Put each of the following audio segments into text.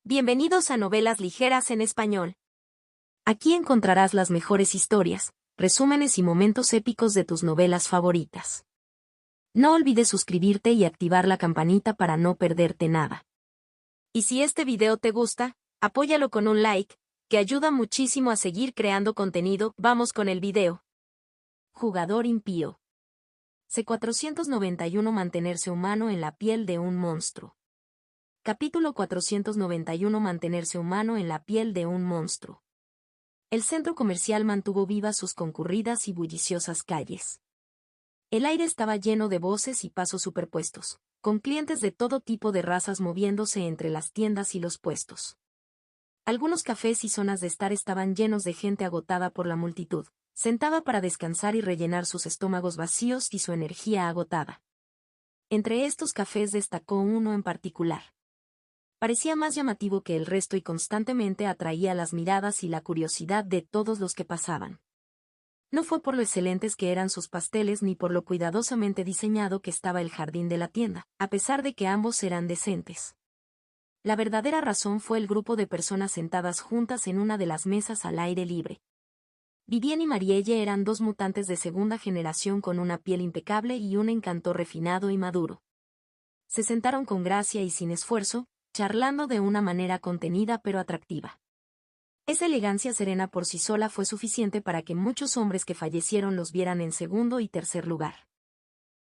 Bienvenidos a Novelas Ligeras en Español. Aquí encontrarás las mejores historias, resúmenes y momentos épicos de tus novelas favoritas. No olvides suscribirte y activar la campanita para no perderte nada. Y si este video te gusta, apóyalo con un like, que ayuda muchísimo a seguir creando contenido. Vamos con el video. Jugador impío. C491 Mantenerse humano en la piel de un monstruo. Capítulo 491 Mantenerse humano en la piel de un monstruo. El centro comercial mantuvo vivas sus concurridas y bulliciosas calles. El aire estaba lleno de voces y pasos superpuestos, con clientes de todo tipo de razas moviéndose entre las tiendas y los puestos. Algunos cafés y zonas de estar estaban llenos de gente agotada por la multitud, sentada para descansar y rellenar sus estómagos vacíos y su energía agotada. Entre estos cafés destacó uno en particular. Parecía más llamativo que el resto y constantemente atraía las miradas y la curiosidad de todos los que pasaban. No fue por lo excelentes que eran sus pasteles ni por lo cuidadosamente diseñado que estaba el jardín de la tienda, a pesar de que ambos eran decentes. La verdadera razón fue el grupo de personas sentadas juntas en una de las mesas al aire libre. Vivien y Marielle eran dos mutantes de segunda generación con una piel impecable y un encanto refinado y maduro. Se sentaron con gracia y sin esfuerzo, charlando de una manera contenida pero atractiva. Esa elegancia serena por sí sola fue suficiente para que muchos hombres que fallecieron los vieran en segundo y tercer lugar.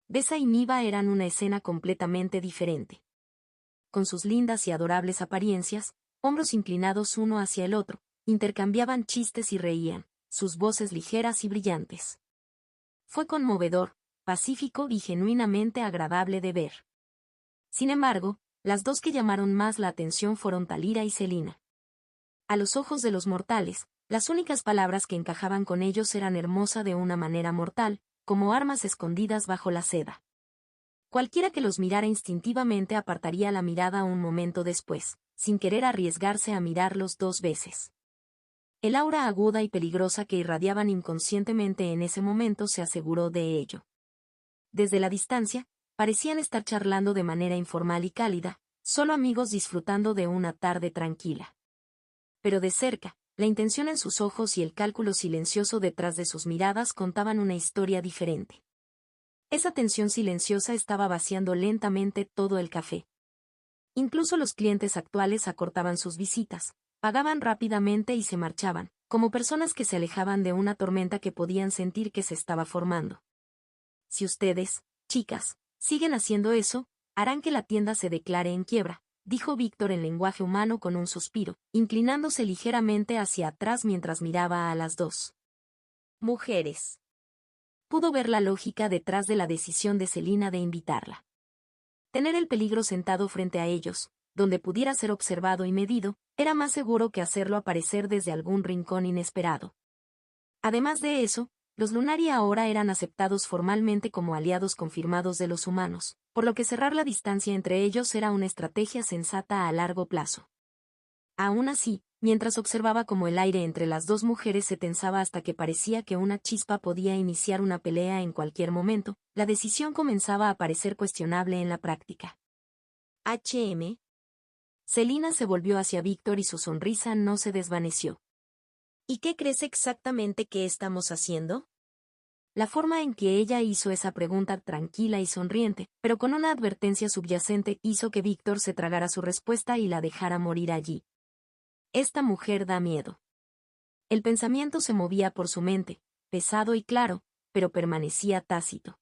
Besa y Niva eran una escena completamente diferente. Con sus lindas y adorables apariencias, hombros inclinados uno hacia el otro, intercambiaban chistes y reían, sus voces ligeras y brillantes. Fue conmovedor, pacífico y genuinamente agradable de ver. Sin embargo, las dos que llamaron más la atención fueron Talira y Celina. A los ojos de los mortales, las únicas palabras que encajaban con ellos eran hermosa de una manera mortal, como armas escondidas bajo la seda. Cualquiera que los mirara instintivamente apartaría la mirada un momento después, sin querer arriesgarse a mirarlos dos veces. El aura aguda y peligrosa que irradiaban inconscientemente en ese momento se aseguró de ello. Desde la distancia, parecían estar charlando de manera informal y cálida, solo amigos disfrutando de una tarde tranquila. Pero de cerca, la intención en sus ojos y el cálculo silencioso detrás de sus miradas contaban una historia diferente. Esa tensión silenciosa estaba vaciando lentamente todo el café. Incluso los clientes actuales acortaban sus visitas, pagaban rápidamente y se marchaban, como personas que se alejaban de una tormenta que podían sentir que se estaba formando. Si ustedes, chicas, siguen haciendo eso, harán que la tienda se declare en quiebra, dijo Víctor en lenguaje humano con un suspiro, inclinándose ligeramente hacia atrás mientras miraba a las dos mujeres. Pudo ver la lógica detrás de la decisión de Celina de invitarla. Tener el peligro sentado frente a ellos, donde pudiera ser observado y medido, era más seguro que hacerlo aparecer desde algún rincón inesperado. Además de eso, los Lunari ahora eran aceptados formalmente como aliados confirmados de los humanos, por lo que cerrar la distancia entre ellos era una estrategia sensata a largo plazo. Aún así, mientras observaba cómo el aire entre las dos mujeres se tensaba hasta que parecía que una chispa podía iniciar una pelea en cualquier momento, la decisión comenzaba a parecer cuestionable en la práctica. HM. Celina se volvió hacia Víctor y su sonrisa no se desvaneció. ¿Y qué crees exactamente que estamos haciendo? La forma en que ella hizo esa pregunta tranquila y sonriente, pero con una advertencia subyacente, hizo que Víctor se tragara su respuesta y la dejara morir allí. Esta mujer da miedo. El pensamiento se movía por su mente, pesado y claro, pero permanecía tácito.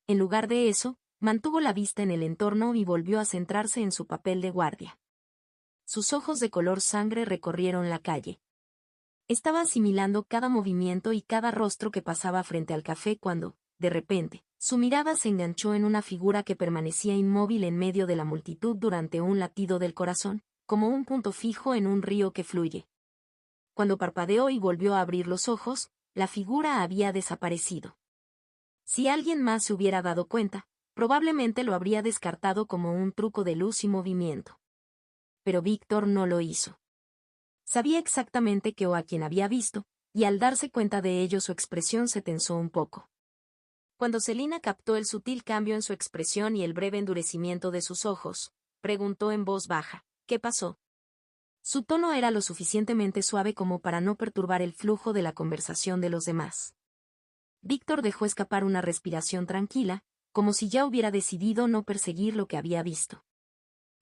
En lugar de eso, mantuvo la vista en el entorno y volvió a centrarse en su papel de guardia. Sus ojos de color sangre recorrieron la calle. Estaba asimilando cada movimiento y cada rostro que pasaba frente al café cuando, de repente, su mirada se enganchó en una figura que permanecía inmóvil en medio de la multitud durante un latido del corazón, como un punto fijo en un río que fluye. Cuando parpadeó y volvió a abrir los ojos, la figura había desaparecido. Si alguien más se hubiera dado cuenta, probablemente lo habría descartado como un truco de luz y movimiento. Pero Víctor no lo hizo. Sabía exactamente qué o a quién había visto, y al darse cuenta de ello su expresión se tensó un poco. Cuando Celina captó el sutil cambio en su expresión y el breve endurecimiento de sus ojos, preguntó en voz baja, ¿qué pasó? Su tono era lo suficientemente suave como para no perturbar el flujo de la conversación de los demás. Víctor dejó escapar una respiración tranquila, como si ya hubiera decidido no perseguir lo que había visto.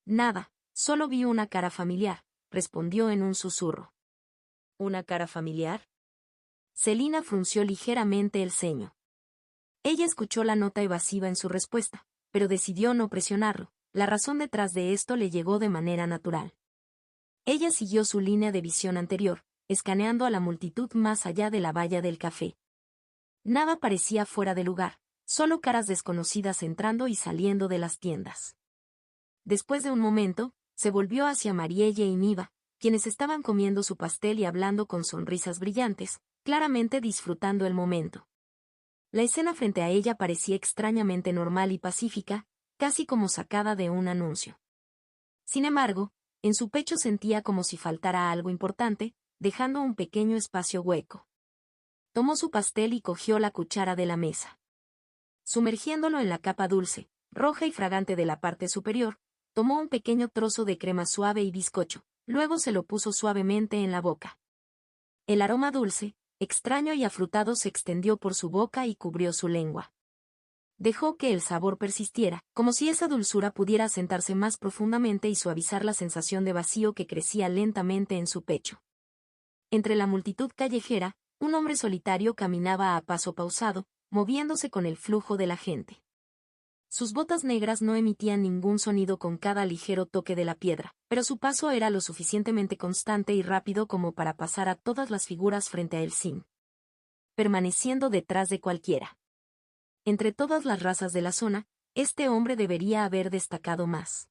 Nada, solo vi una cara familiar, respondió en un susurro. ¿Una cara familiar? Celina frunció ligeramente el ceño. Ella escuchó la nota evasiva en su respuesta, pero decidió no presionarlo. La razón detrás de esto le llegó de manera natural. Ella siguió su línea de visión anterior, escaneando a la multitud más allá de la valla del café. Nada parecía fuera de lugar, solo caras desconocidas entrando y saliendo de las tiendas. Después de un momento, se volvió hacia Marielle y Niva, quienes estaban comiendo su pastel y hablando con sonrisas brillantes, claramente disfrutando el momento. La escena frente a ella parecía extrañamente normal y pacífica, casi como sacada de un anuncio. Sin embargo, en su pecho sentía como si faltara algo importante, dejando un pequeño espacio hueco. Tomó su pastel y cogió la cuchara de la mesa. Sumergiéndolo en la capa dulce, roja y fragante de la parte superior, tomó un pequeño trozo de crema suave y bizcocho, luego se lo puso suavemente en la boca. El aroma dulce, extraño y afrutado se extendió por su boca y cubrió su lengua. Dejó que el sabor persistiera, como si esa dulzura pudiera asentarse más profundamente y suavizar la sensación de vacío que crecía lentamente en su pecho. Entre la multitud callejera, un hombre solitario caminaba a paso pausado, moviéndose con el flujo de la gente. Sus botas negras no emitían ningún sonido con cada ligero toque de la piedra, pero su paso era lo suficientemente constante y rápido como para pasar a todas las figuras frente a él sin permaneciendo detrás de cualquiera. Entre todas las razas de la zona, este hombre debería haber destacado más.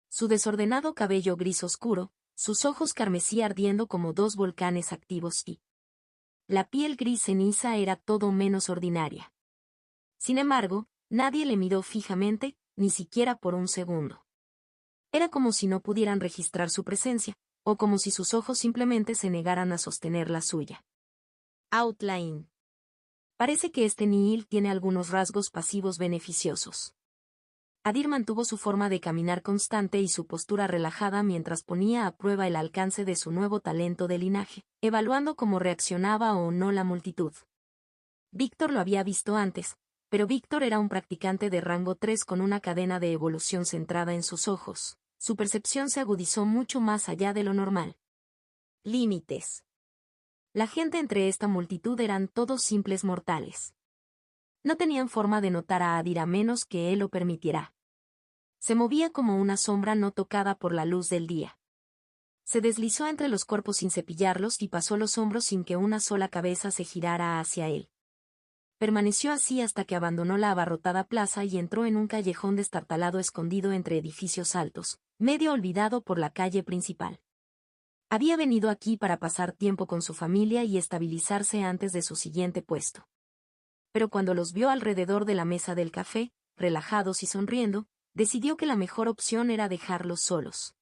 Su desordenado cabello gris oscuro, sus ojos carmesí ardiendo como dos volcanes activos y la piel gris ceniza era todo menos ordinaria. Sin embargo, nadie le miró fijamente, ni siquiera por un segundo. Era como si no pudieran registrar su presencia, o como si sus ojos simplemente se negaran a sostener la suya. Outline. Parece que este Nihil tiene algunos rasgos pasivos beneficiosos. Adir mantuvo su forma de caminar constante y su postura relajada mientras ponía a prueba el alcance de su nuevo talento de linaje, evaluando cómo reaccionaba o no la multitud. Víctor lo había visto antes, pero Víctor era un practicante de rango 3 con una cadena de evolución centrada en sus ojos. Su percepción se agudizó mucho más allá de lo normal. Límites. La gente entre esta multitud eran todos simples mortales. No tenían forma de notar a Adir a menos que él lo permitiera. Se movía como una sombra no tocada por la luz del día. Se deslizó entre los cuerpos sin cepillarlos y pasó los hombros sin que una sola cabeza se girara hacia él. Permaneció así hasta que abandonó la abarrotada plaza y entró en un callejón destartalado escondido entre edificios altos, medio olvidado por la calle principal. Había venido aquí para pasar tiempo con su familia y estabilizarse antes de su siguiente puesto. Pero cuando los vio alrededor de la mesa del café, relajados y sonriendo, decidió que la mejor opción era dejarlos solos.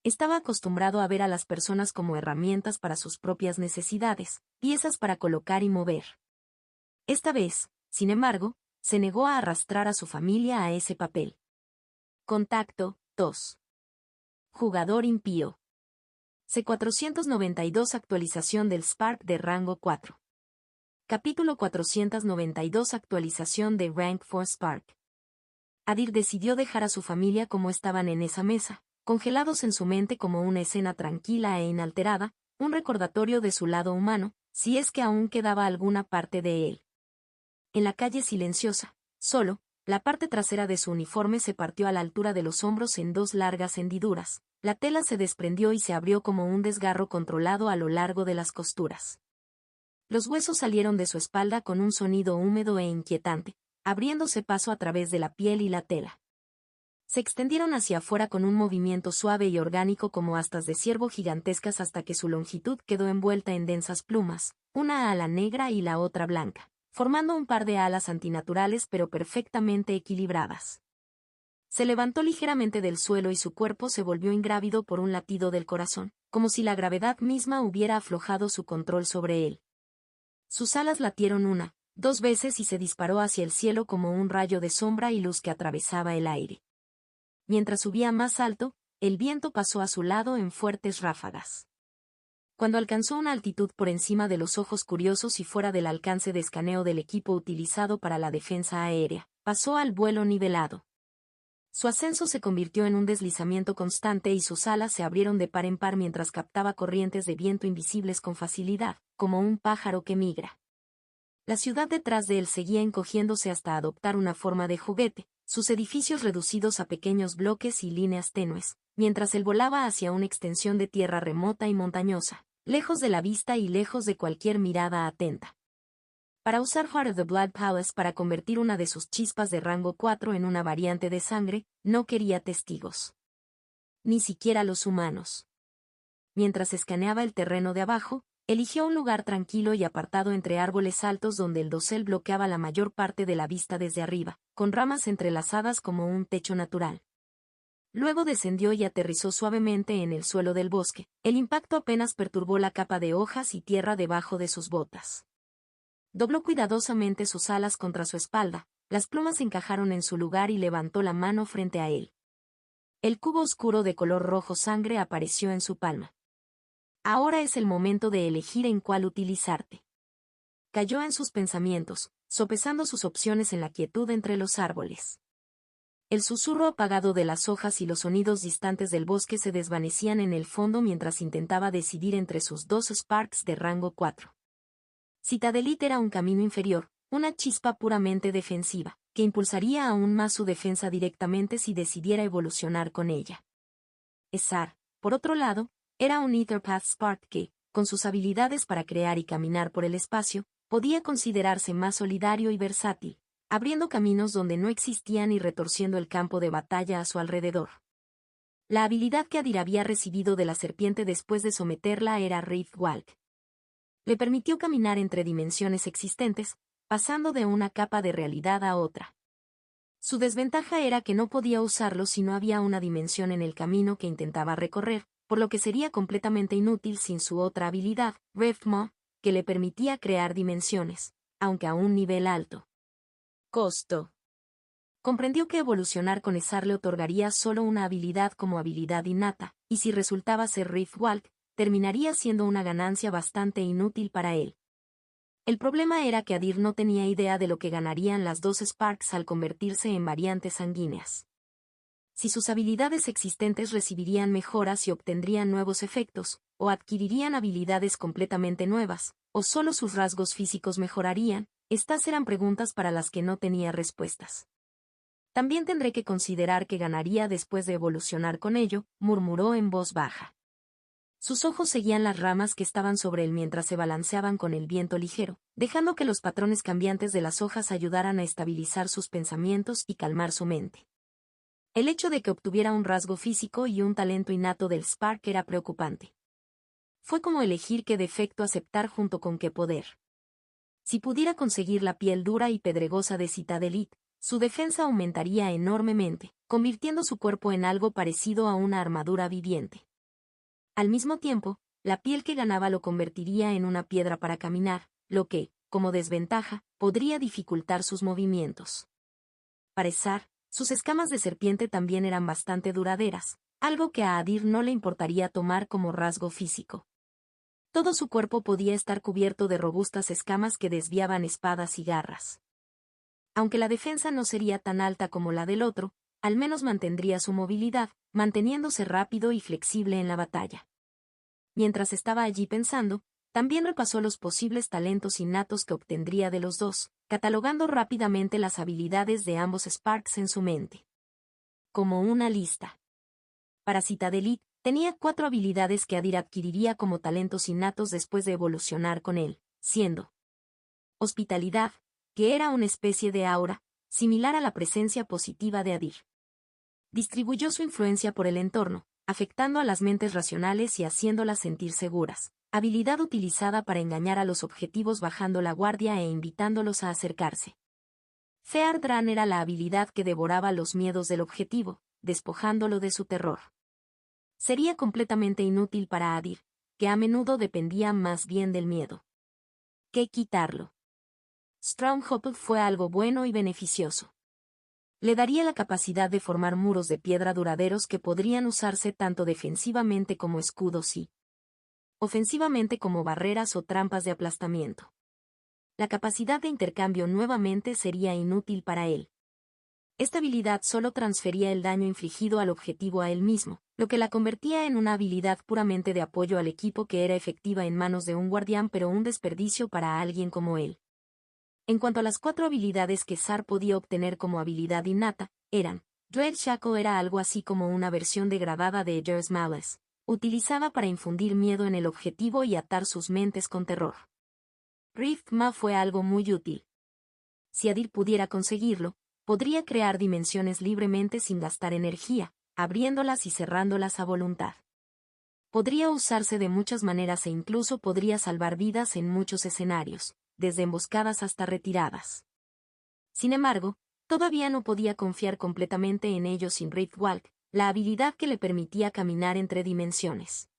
Estaba acostumbrado a ver a las personas como herramientas para sus propias necesidades, piezas para colocar y mover. Esta vez, sin embargo, se negó a arrastrar a su familia a ese papel. Contacto 2. Jugador impío. C492 actualización del Spark de rango 4. Capítulo 492 actualización de Rank 4 Spark. Adir decidió dejar a su familia como estaban en esa mesa, congelados en su mente como una escena tranquila e inalterada, un recordatorio de su lado humano, si es que aún quedaba alguna parte de él. En la calle silenciosa, solo, la parte trasera de su uniforme se partió a la altura de los hombros en dos largas hendiduras, la tela se desprendió y se abrió como un desgarro controlado a lo largo de las costuras. Los huesos salieron de su espalda con un sonido húmedo e inquietante, abriéndose paso a través de la piel y la tela. Se extendieron hacia afuera con un movimiento suave y orgánico como astas de ciervo gigantescas hasta que su longitud quedó envuelta en densas plumas, una ala negra y la otra blanca, formando un par de alas antinaturales pero perfectamente equilibradas. Se levantó ligeramente del suelo y su cuerpo se volvió ingrávido por un latido del corazón, como si la gravedad misma hubiera aflojado su control sobre él. Sus alas latieron una, dos veces y se disparó hacia el cielo como un rayo de sombra y luz que atravesaba el aire. Mientras subía más alto, el viento pasó a su lado en fuertes ráfagas. Cuando alcanzó una altitud por encima de los ojos curiosos y fuera del alcance de escaneo del equipo utilizado para la defensa aérea, pasó al vuelo nivelado. Su ascenso se convirtió en un deslizamiento constante y sus alas se abrieron de par en par mientras captaba corrientes de viento invisibles con facilidad, como un pájaro que migra. La ciudad detrás de él seguía encogiéndose hasta adoptar una forma de juguete, sus edificios reducidos a pequeños bloques y líneas tenues, mientras él volaba hacia una extensión de tierra remota y montañosa, lejos de la vista y lejos de cualquier mirada atenta. Para usar Heart of the Blood Palace para convertir una de sus chispas de rango 4 en una variante de sangre, no quería testigos. Ni siquiera los humanos. Mientras escaneaba el terreno de abajo, eligió un lugar tranquilo y apartado entre árboles altos donde el dosel bloqueaba la mayor parte de la vista desde arriba, con ramas entrelazadas como un techo natural. Luego descendió y aterrizó suavemente en el suelo del bosque. El impacto apenas perturbó la capa de hojas y tierra debajo de sus botas. Dobló cuidadosamente sus alas contra su espalda, las plumas encajaron en su lugar y levantó la mano frente a él. El cubo oscuro de color rojo sangre apareció en su palma. Ahora es el momento de elegir en cuál utilizarte. Cayó en sus pensamientos, sopesando sus opciones en la quietud entre los árboles. El susurro apagado de las hojas y los sonidos distantes del bosque se desvanecían en el fondo mientras intentaba decidir entre sus dos Sparks de rango 4. Citadelit era un camino inferior, una chispa puramente defensiva, que impulsaría aún más su defensa directamente si decidiera evolucionar con ella. Esar, por otro lado, era un Etherpath Spark que, con sus habilidades para crear y caminar por el espacio, podía considerarse más solidario y versátil, abriendo caminos donde no existían y retorciendo el campo de batalla a su alrededor. La habilidad que Adir había recibido de la serpiente después de someterla era Riftwalk. Le permitió caminar entre dimensiones existentes, pasando de una capa de realidad a otra. Su desventaja era que no podía usarlo si no había una dimensión en el camino que intentaba recorrer, por lo que sería completamente inútil sin su otra habilidad, Riftmaw, que le permitía crear dimensiones, aunque a un nivel alto. Costo. Comprendió que evolucionar con Esar le otorgaría solo una habilidad como habilidad innata, y si resultaba ser Riftwalk, terminaría siendo una ganancia bastante inútil para él. El problema era que Adir no tenía idea de lo que ganarían las dos Sparks al convertirse en variantes sanguíneas. Si sus habilidades existentes recibirían mejoras y obtendrían nuevos efectos, o adquirirían habilidades completamente nuevas, o solo sus rasgos físicos mejorarían, estas eran preguntas para las que no tenía respuestas. También tendré que considerar que ganaría después de evolucionar con ello, murmuró en voz baja. Sus ojos seguían las ramas que estaban sobre él mientras se balanceaban con el viento ligero, dejando que los patrones cambiantes de las hojas ayudaran a estabilizar sus pensamientos y calmar su mente. El hecho de que obtuviera un rasgo físico y un talento innato del Spark era preocupante. Fue como elegir qué defecto aceptar junto con qué poder. Si pudiera conseguir la piel dura y pedregosa de Citadelit, su defensa aumentaría enormemente, convirtiendo su cuerpo en algo parecido a una armadura viviente. Al mismo tiempo, la piel que ganaba lo convertiría en una piedra para caminar, lo que, como desventaja, podría dificultar sus movimientos. Para Esar, sus escamas de serpiente también eran bastante duraderas, algo que a Adir no le importaría tomar como rasgo físico. Todo su cuerpo podía estar cubierto de robustas escamas que desviaban espadas y garras. Aunque la defensa no sería tan alta como la del otro, al menos mantendría su movilidad, manteniéndose rápido y flexible en la batalla. Mientras estaba allí pensando, también repasó los posibles talentos innatos que obtendría de los dos, catalogando rápidamente las habilidades de ambos Sparks en su mente. Como una lista. Para Citadelit, tenía 4 habilidades que Adir adquiriría como talentos innatos después de evolucionar con él, siendo hospitalidad, que era una especie de aura, similar a la presencia positiva de Adir. Distribuyó su influencia por el entorno, afectando a las mentes racionales y haciéndolas sentir seguras, habilidad utilizada para engañar a los objetivos bajando la guardia e invitándolos a acercarse. Fear Dran era la habilidad que devoraba los miedos del objetivo, despojándolo de su terror. Sería completamente inútil para Adir, que a menudo dependía más bien del miedo. ¿Qué quitarlo? Stronghold fue algo bueno y beneficioso. Le daría la capacidad de formar muros de piedra duraderos que podrían usarse tanto defensivamente como escudos y ofensivamente como barreras o trampas de aplastamiento. La capacidad de intercambio nuevamente sería inútil para él. Esta habilidad solo transfería el daño infligido al objetivo a él mismo, lo que la convertía en una habilidad puramente de apoyo al equipo que era efectiva en manos de un guardián pero un desperdicio para alguien como él. En cuanto a las 4 habilidades que Zar podía obtener como habilidad innata, eran: Dread Shackle era algo así como una versión degradada de Ejer's Malice, utilizada para infundir miedo en el objetivo y atar sus mentes con terror. Rift Ma fue algo muy útil. Si Adir pudiera conseguirlo, podría crear dimensiones libremente sin gastar energía, abriéndolas y cerrándolas a voluntad. Podría usarse de muchas maneras e incluso podría salvar vidas en muchos escenarios, desde emboscadas hasta retiradas. Sin embargo, todavía no podía confiar completamente en ello sin Riftwalk, la habilidad que le permitía caminar entre dimensiones.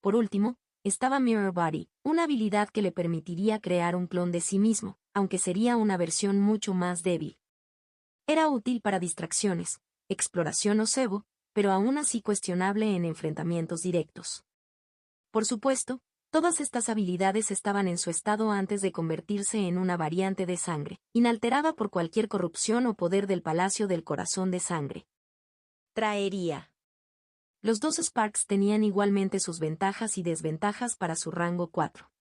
Por último, estaba Mirror Body, una habilidad que le permitiría crear un clon de sí mismo, aunque sería una versión mucho más débil. Era útil para distracciones, exploración o cebo, pero aún así cuestionable en enfrentamientos directos. Por supuesto, todas estas habilidades estaban en su estado antes de convertirse en una variante de sangre, inalterada por cualquier corrupción o poder del Palacio del Corazón de Sangre. Traería. Los 2 Sparks tenían igualmente sus ventajas y desventajas para su rango 4.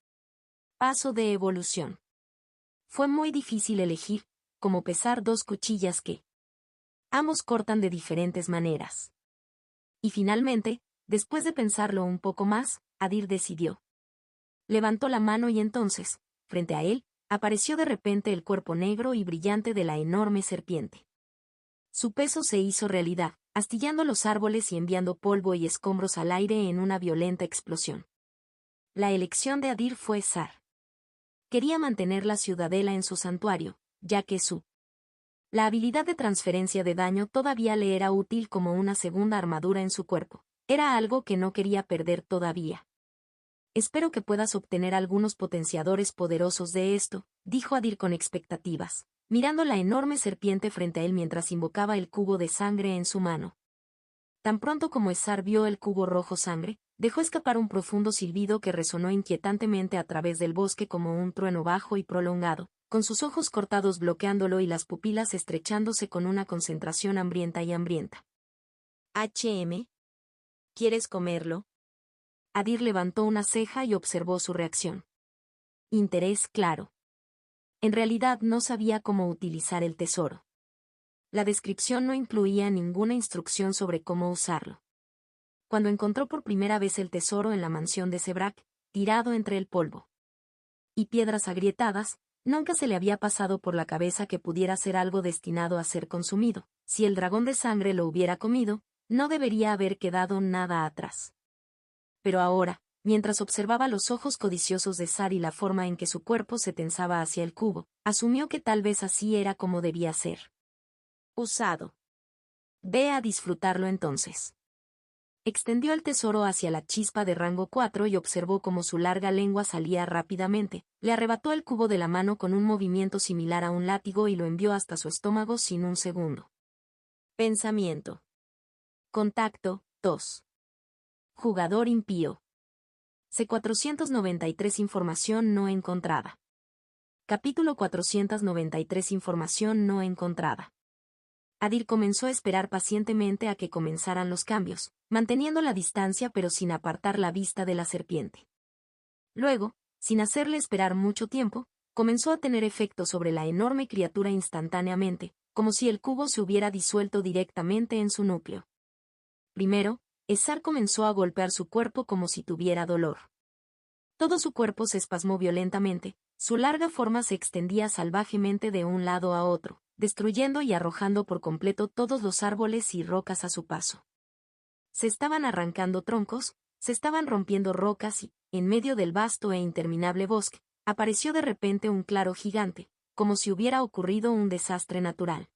Paso de evolución. Fue muy difícil elegir, como pesar 2 cuchillas que ambos cortan de diferentes maneras. Y finalmente, después de pensarlo un poco más, Adir decidió. Levantó la mano y entonces, frente a él, apareció de repente el cuerpo negro y brillante de la enorme serpiente. Su peso se hizo realidad, astillando los árboles y enviando polvo y escombros al aire en una violenta explosión. La elección de Adir fue Zar. Quería mantener la ciudadela en su santuario, ya que la habilidad de transferencia de daño todavía le era útil como una segunda armadura en su cuerpo. Era algo que no quería perder todavía. Espero que puedas obtener algunos potenciadores poderosos de esto, dijo Adir con expectativas, mirando la enorme serpiente frente a él mientras invocaba el cubo de sangre en su mano. Tan pronto como Zar vio el cubo rojo sangre, dejó escapar un profundo silbido que resonó inquietantemente a través del bosque como un trueno bajo y prolongado, con sus ojos cortados bloqueándolo y las pupilas estrechándose con una concentración hambrienta y hambrienta. ¿Quieres comerlo? Adir levantó una ceja y observó su reacción. Interés claro. En realidad no sabía cómo utilizar el tesoro. La descripción no incluía ninguna instrucción sobre cómo usarlo. Cuando encontró por primera vez el tesoro en la mansión de Sebrak, tirado entre el polvo y piedras agrietadas, nunca se le había pasado por la cabeza que pudiera ser algo destinado a ser consumido. Si el dragón de sangre lo hubiera comido, no debería haber quedado nada atrás. Pero ahora, mientras observaba los ojos codiciosos de Zar y la forma en que su cuerpo se tensaba hacia el cubo, asumió que tal vez así era como debía ser. Usado. Ve a disfrutarlo entonces. Extendió el tesoro hacia la chispa de rango 4 y observó cómo su larga lengua salía rápidamente. Le arrebató el cubo de la mano con un movimiento similar a un látigo y lo envió hasta su estómago sin un segundo. Pensamiento. Contacto, 2. Jugador impío. C493 Información no encontrada. Capítulo 493 Información no encontrada. Adir comenzó a esperar pacientemente a que comenzaran los cambios, manteniendo la distancia pero sin apartar la vista de la serpiente. Luego, sin hacerle esperar mucho tiempo, comenzó a tener efecto sobre la enorme criatura instantáneamente, como si el cubo se hubiera disuelto directamente en su núcleo. Primero, Zar comenzó a golpear su cuerpo como si tuviera dolor. Todo su cuerpo se espasmó violentamente, su larga forma se extendía salvajemente de un lado a otro, destruyendo y arrojando por completo todos los árboles y rocas a su paso. Se estaban arrancando troncos, se estaban rompiendo rocas y, en medio del vasto e interminable bosque, apareció de repente un claro gigante, como si hubiera ocurrido un desastre natural.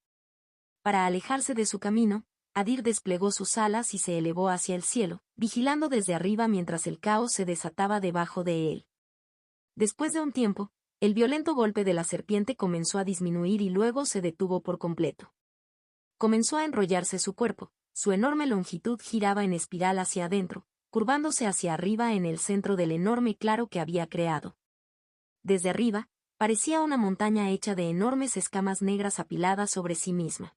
Para alejarse de su camino, Adir desplegó sus alas y se elevó hacia el cielo, vigilando desde arriba mientras el caos se desataba debajo de él. Después de un tiempo, el violento golpe de la serpiente comenzó a disminuir y luego se detuvo por completo. Comenzó a enrollarse su cuerpo, su enorme longitud giraba en espiral hacia adentro, curvándose hacia arriba en el centro del enorme claro que había creado. Desde arriba, parecía una montaña hecha de enormes escamas negras apiladas sobre sí misma.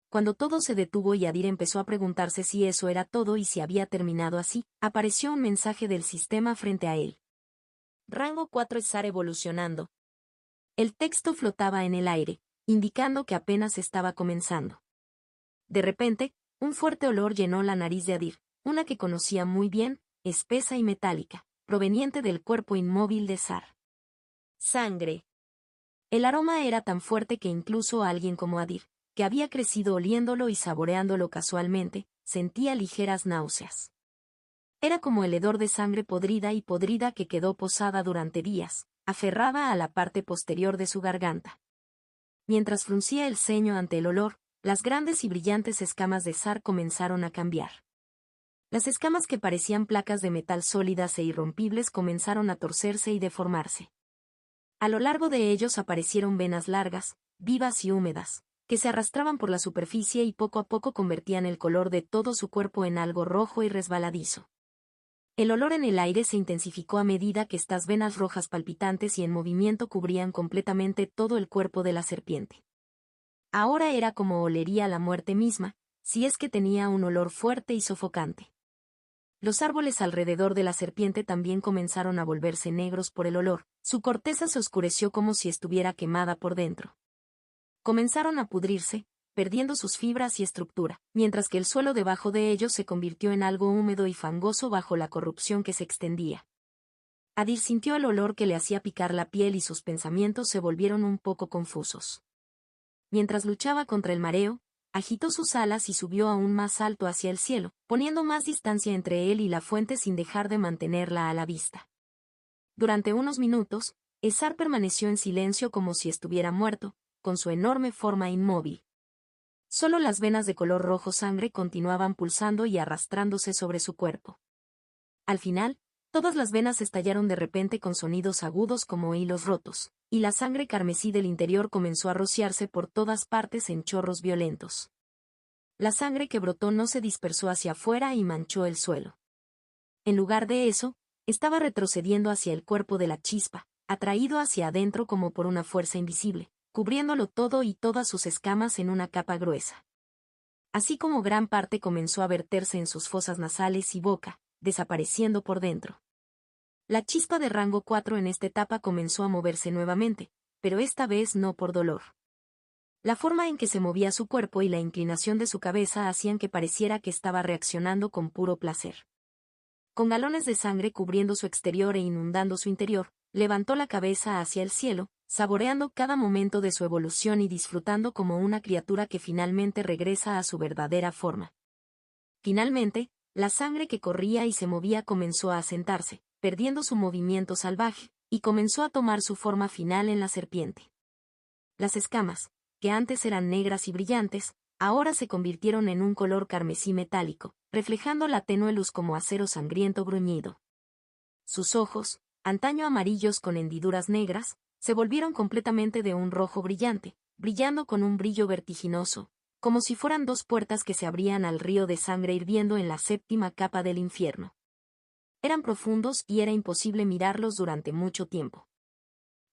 Cuando todo se detuvo y Adir empezó a preguntarse si eso era todo y si había terminado así, apareció un mensaje del sistema frente a él. Rango 4 estar evolucionando. El texto flotaba en el aire, indicando que apenas estaba comenzando. De repente, un fuerte olor llenó la nariz de Adir, una que conocía muy bien, espesa y metálica, proveniente del cuerpo inmóvil de Sar. Sangre. El aroma era tan fuerte que incluso alguien como Adir, que había crecido oliéndolo y saboreándolo casualmente, sentía ligeras náuseas. Era como el hedor de sangre podrida y podrida que quedó posada durante días, aferrada a la parte posterior de su garganta. Mientras fruncía el ceño ante el olor, las grandes y brillantes escamas de Sar comenzaron a cambiar. Las escamas que parecían placas de metal sólidas e irrompibles comenzaron a torcerse y deformarse. A lo largo de ellos aparecieron venas largas, vivas y húmedas, que se arrastraban por la superficie y poco a poco convertían el color de todo su cuerpo en algo rojo y resbaladizo. El olor en el aire se intensificó a medida que estas venas rojas palpitantes y en movimiento cubrían completamente todo el cuerpo de la serpiente. Ahora era como olería la muerte misma, si es que tenía un olor fuerte y sofocante. Los árboles alrededor de la serpiente también comenzaron a volverse negros por el olor, su corteza se oscureció como si estuviera quemada por dentro. Comenzaron a pudrirse, perdiendo sus fibras y estructura, mientras que el suelo debajo de ellos se convirtió en algo húmedo y fangoso bajo la corrupción que se extendía. Adir sintió el olor que le hacía picar la piel y sus pensamientos se volvieron un poco confusos. Mientras luchaba contra el mareo, agitó sus alas y subió aún más alto hacia el cielo, poniendo más distancia entre él y la fuente sin dejar de mantenerla a la vista. Durante unos minutos, Esar permaneció en silencio como si estuviera muerto, con su enorme forma inmóvil. Solo las venas de color rojo sangre continuaban pulsando y arrastrándose sobre su cuerpo. Al final, todas las venas estallaron de repente con sonidos agudos como hilos rotos, y la sangre carmesí del interior comenzó a rociarse por todas partes en chorros violentos. La sangre que brotó no se dispersó hacia afuera y manchó el suelo. En lugar de eso, estaba retrocediendo hacia el cuerpo de la chispa, atraído hacia adentro como por una fuerza invisible, cubriéndolo todo y todas sus escamas en una capa gruesa. Así como gran parte comenzó a verterse en sus fosas nasales y boca, desapareciendo por dentro. La chispa de rango 4 en esta etapa comenzó a moverse nuevamente, pero esta vez no por dolor. La forma en que se movía su cuerpo y la inclinación de su cabeza hacían que pareciera que estaba reaccionando con puro placer. Con galones de sangre cubriendo su exterior e inundando su interior, levantó la cabeza hacia el cielo, saboreando cada momento de su evolución y disfrutando como una criatura que finalmente regresa a su verdadera forma. Finalmente, la sangre que corría y se movía comenzó a asentarse, perdiendo su movimiento salvaje, y comenzó a tomar su forma final en la serpiente. Las escamas, que antes eran negras y brillantes, ahora se convirtieron en un color carmesí metálico, reflejando la tenue luz como acero sangriento bruñido. Sus ojos, antaño amarillos con hendiduras negras, se volvieron completamente de un rojo brillante, brillando con un brillo vertiginoso, como si fueran dos puertas que se abrían al río de sangre hirviendo en la séptima capa del infierno. Eran profundos y era imposible mirarlos durante mucho tiempo.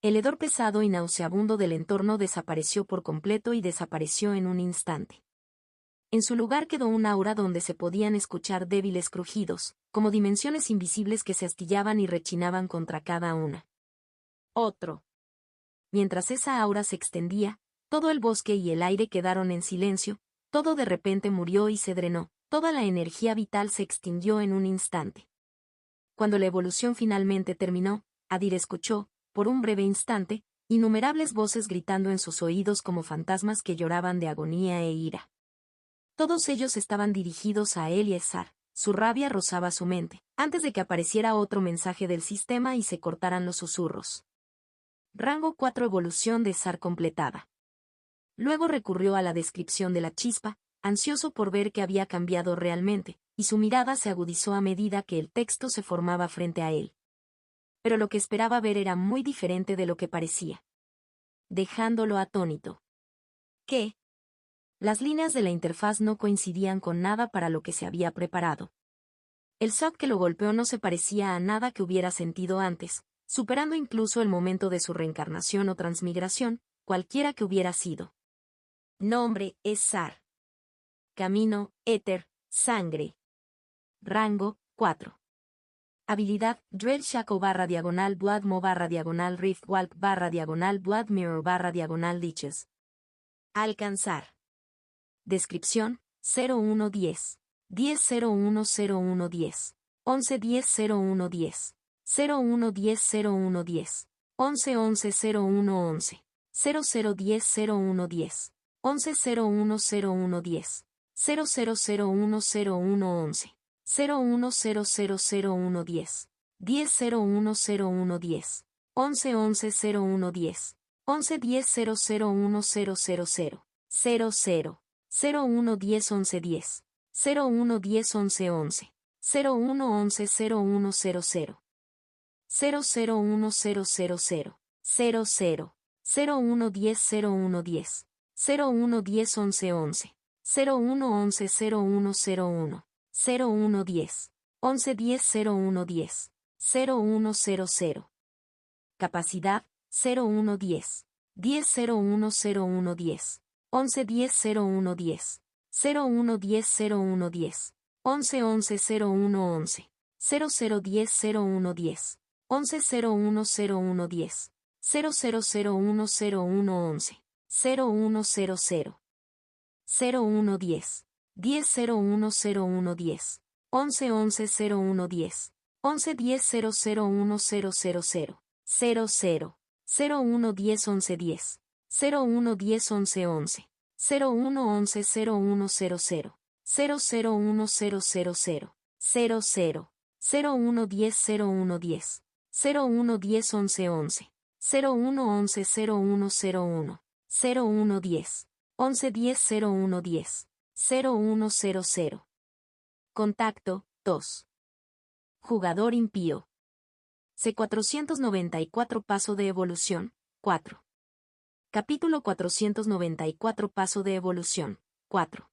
El hedor pesado y nauseabundo del entorno desapareció por completo y desapareció en un instante. En su lugar quedó un aura donde se podían escuchar débiles crujidos, como dimensiones invisibles que se astillaban y rechinaban contra cada una. Otro. Mientras esa aura se extendía, todo el bosque y el aire quedaron en silencio, todo de repente murió y se drenó, toda la energía vital se extinguió en un instante. Cuando la evolución finalmente terminó, Adir escuchó, por un breve instante, innumerables voces gritando en sus oídos como fantasmas que lloraban de agonía e ira. Todos ellos estaban dirigidos a él y a Esar, su rabia rozaba su mente, antes de que apareciera otro mensaje del sistema y se cortaran los susurros. Rango 4 evolución de Esar completada. Luego recurrió a la descripción de la chispa, ansioso por ver qué había cambiado realmente, y su mirada se agudizó a medida que el texto se formaba frente a él. Pero lo que esperaba ver era muy diferente de lo que parecía. Dejándolo atónito. ¿Qué? Las líneas de la interfaz no coincidían con nada para lo que se había preparado. El shock que lo golpeó no se parecía a nada que hubiera sentido antes, superando incluso el momento de su reencarnación o transmigración, cualquiera que hubiera sido. Nombre, es Sar. Camino, éter, sangre. Rango, 4. Habilidad, Dread Shaco /diagonal Blood Mo /diagonal Rift Walk /diagonal Blood Mirror /diagonal Liches. Alcanzar. Descripción, 0110. 10-01-01-10. 11-10-01-10. 01-10-01-10. 11-11-01-11. 00-10-01-10. 11-01-01-10. 00-01-01-11. 01-00-01-10. 10-01-01-10. 11-11-01-10. 11-10-00-1000. 00. 01-10-11-10. 01-10-11-11. 01-11-01-00. 001-000. 00. 01-10-01-10. 01-10-11-11. 01-11-01-01. 01-10. 11-10-01-10. 01-00. Capacidad, 01-10. 10-01-01-10. 11-10-01-10. 01-10-01-10. 11-11-01-11. 00-10-01-10. 11-01-01-10. 00-01-01-11. 01-00. 01-10. 10-01-01-10. 11-11-01-10. 11-10-00-1000. 00. 01-10-11-10. 01-10-11-11. 01-11-01-00. 001-000. 00. 01-10-01-10. 01-10-11-11. 01-11-01-01. 01-10. 11-10-01-10. 01-00. Contacto, 2. Jugador impío. C494 Paso de evolución, 4. Capítulo 494 Paso de evolución, 4.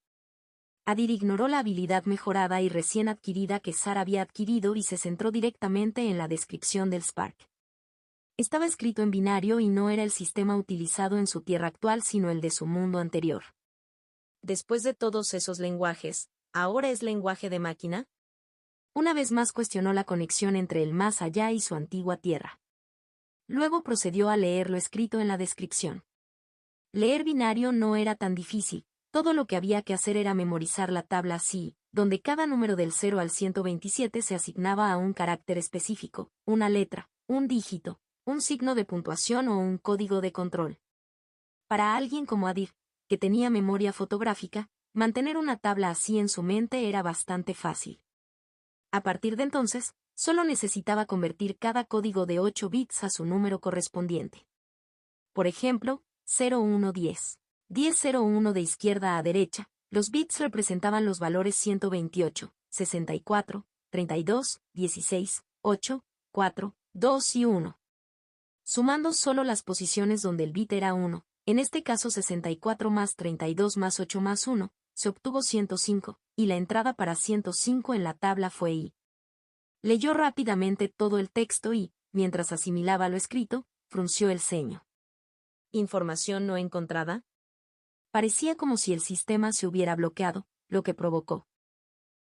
Adir ignoró la habilidad mejorada y recién adquirida que Sar había adquirido y se centró directamente en la descripción del Spark. Estaba escrito en binario y no era el sistema utilizado en su tierra actual sino el de su mundo anterior. Después de todos esos lenguajes, ¿ahora es lenguaje de máquina? Una vez más cuestionó la conexión entre el más allá y su antigua tierra. Luego procedió a leer lo escrito en la descripción. Leer binario no era tan difícil, todo lo que había que hacer era memorizar la tabla así, donde cada número del 0 al 127 se asignaba a un carácter específico, una letra, un dígito, un signo de puntuación o un código de control. Para alguien como Adir, que tenía memoria fotográfica, mantener una tabla así en su mente era bastante fácil. A partir de entonces, solo necesitaba convertir cada código de 8 bits a su número correspondiente. Por ejemplo, 0110. 1001 de izquierda a derecha, los bits representaban los valores 128, 64, 32, 16, 8, 4, 2 y 1. Sumando solo las posiciones donde el bit era 1, en este caso 64 más 32 más 8 más 1, se obtuvo 105, y la entrada para 105 en la tabla fue I. Leyó rápidamente todo el texto y, mientras asimilaba lo escrito, frunció el ceño. ¿Información no encontrada? Parecía como si el sistema se hubiera bloqueado, lo que provocó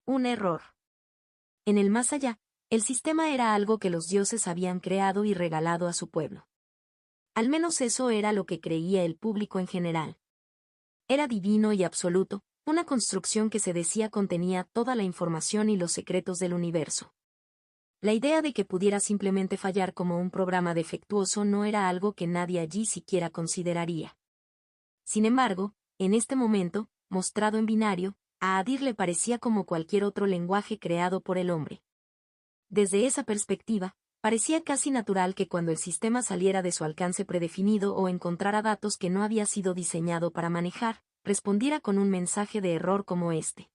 un error. En el más allá, el sistema era algo que los dioses habían creado y regalado a su pueblo. Al menos eso era lo que creía el público en general. Era divino y absoluto, una construcción que se decía contenía toda la información y los secretos del universo. La idea de que pudiera simplemente fallar como un programa defectuoso no era algo que nadie allí siquiera consideraría. Sin embargo, en este momento, mostrado en binario, a Adir le parecía como cualquier otro lenguaje creado por el hombre. Desde esa perspectiva, parecía casi natural que cuando el sistema saliera de su alcance predefinido o encontrara datos que no había sido diseñado para manejar, respondiera con un mensaje de error como este.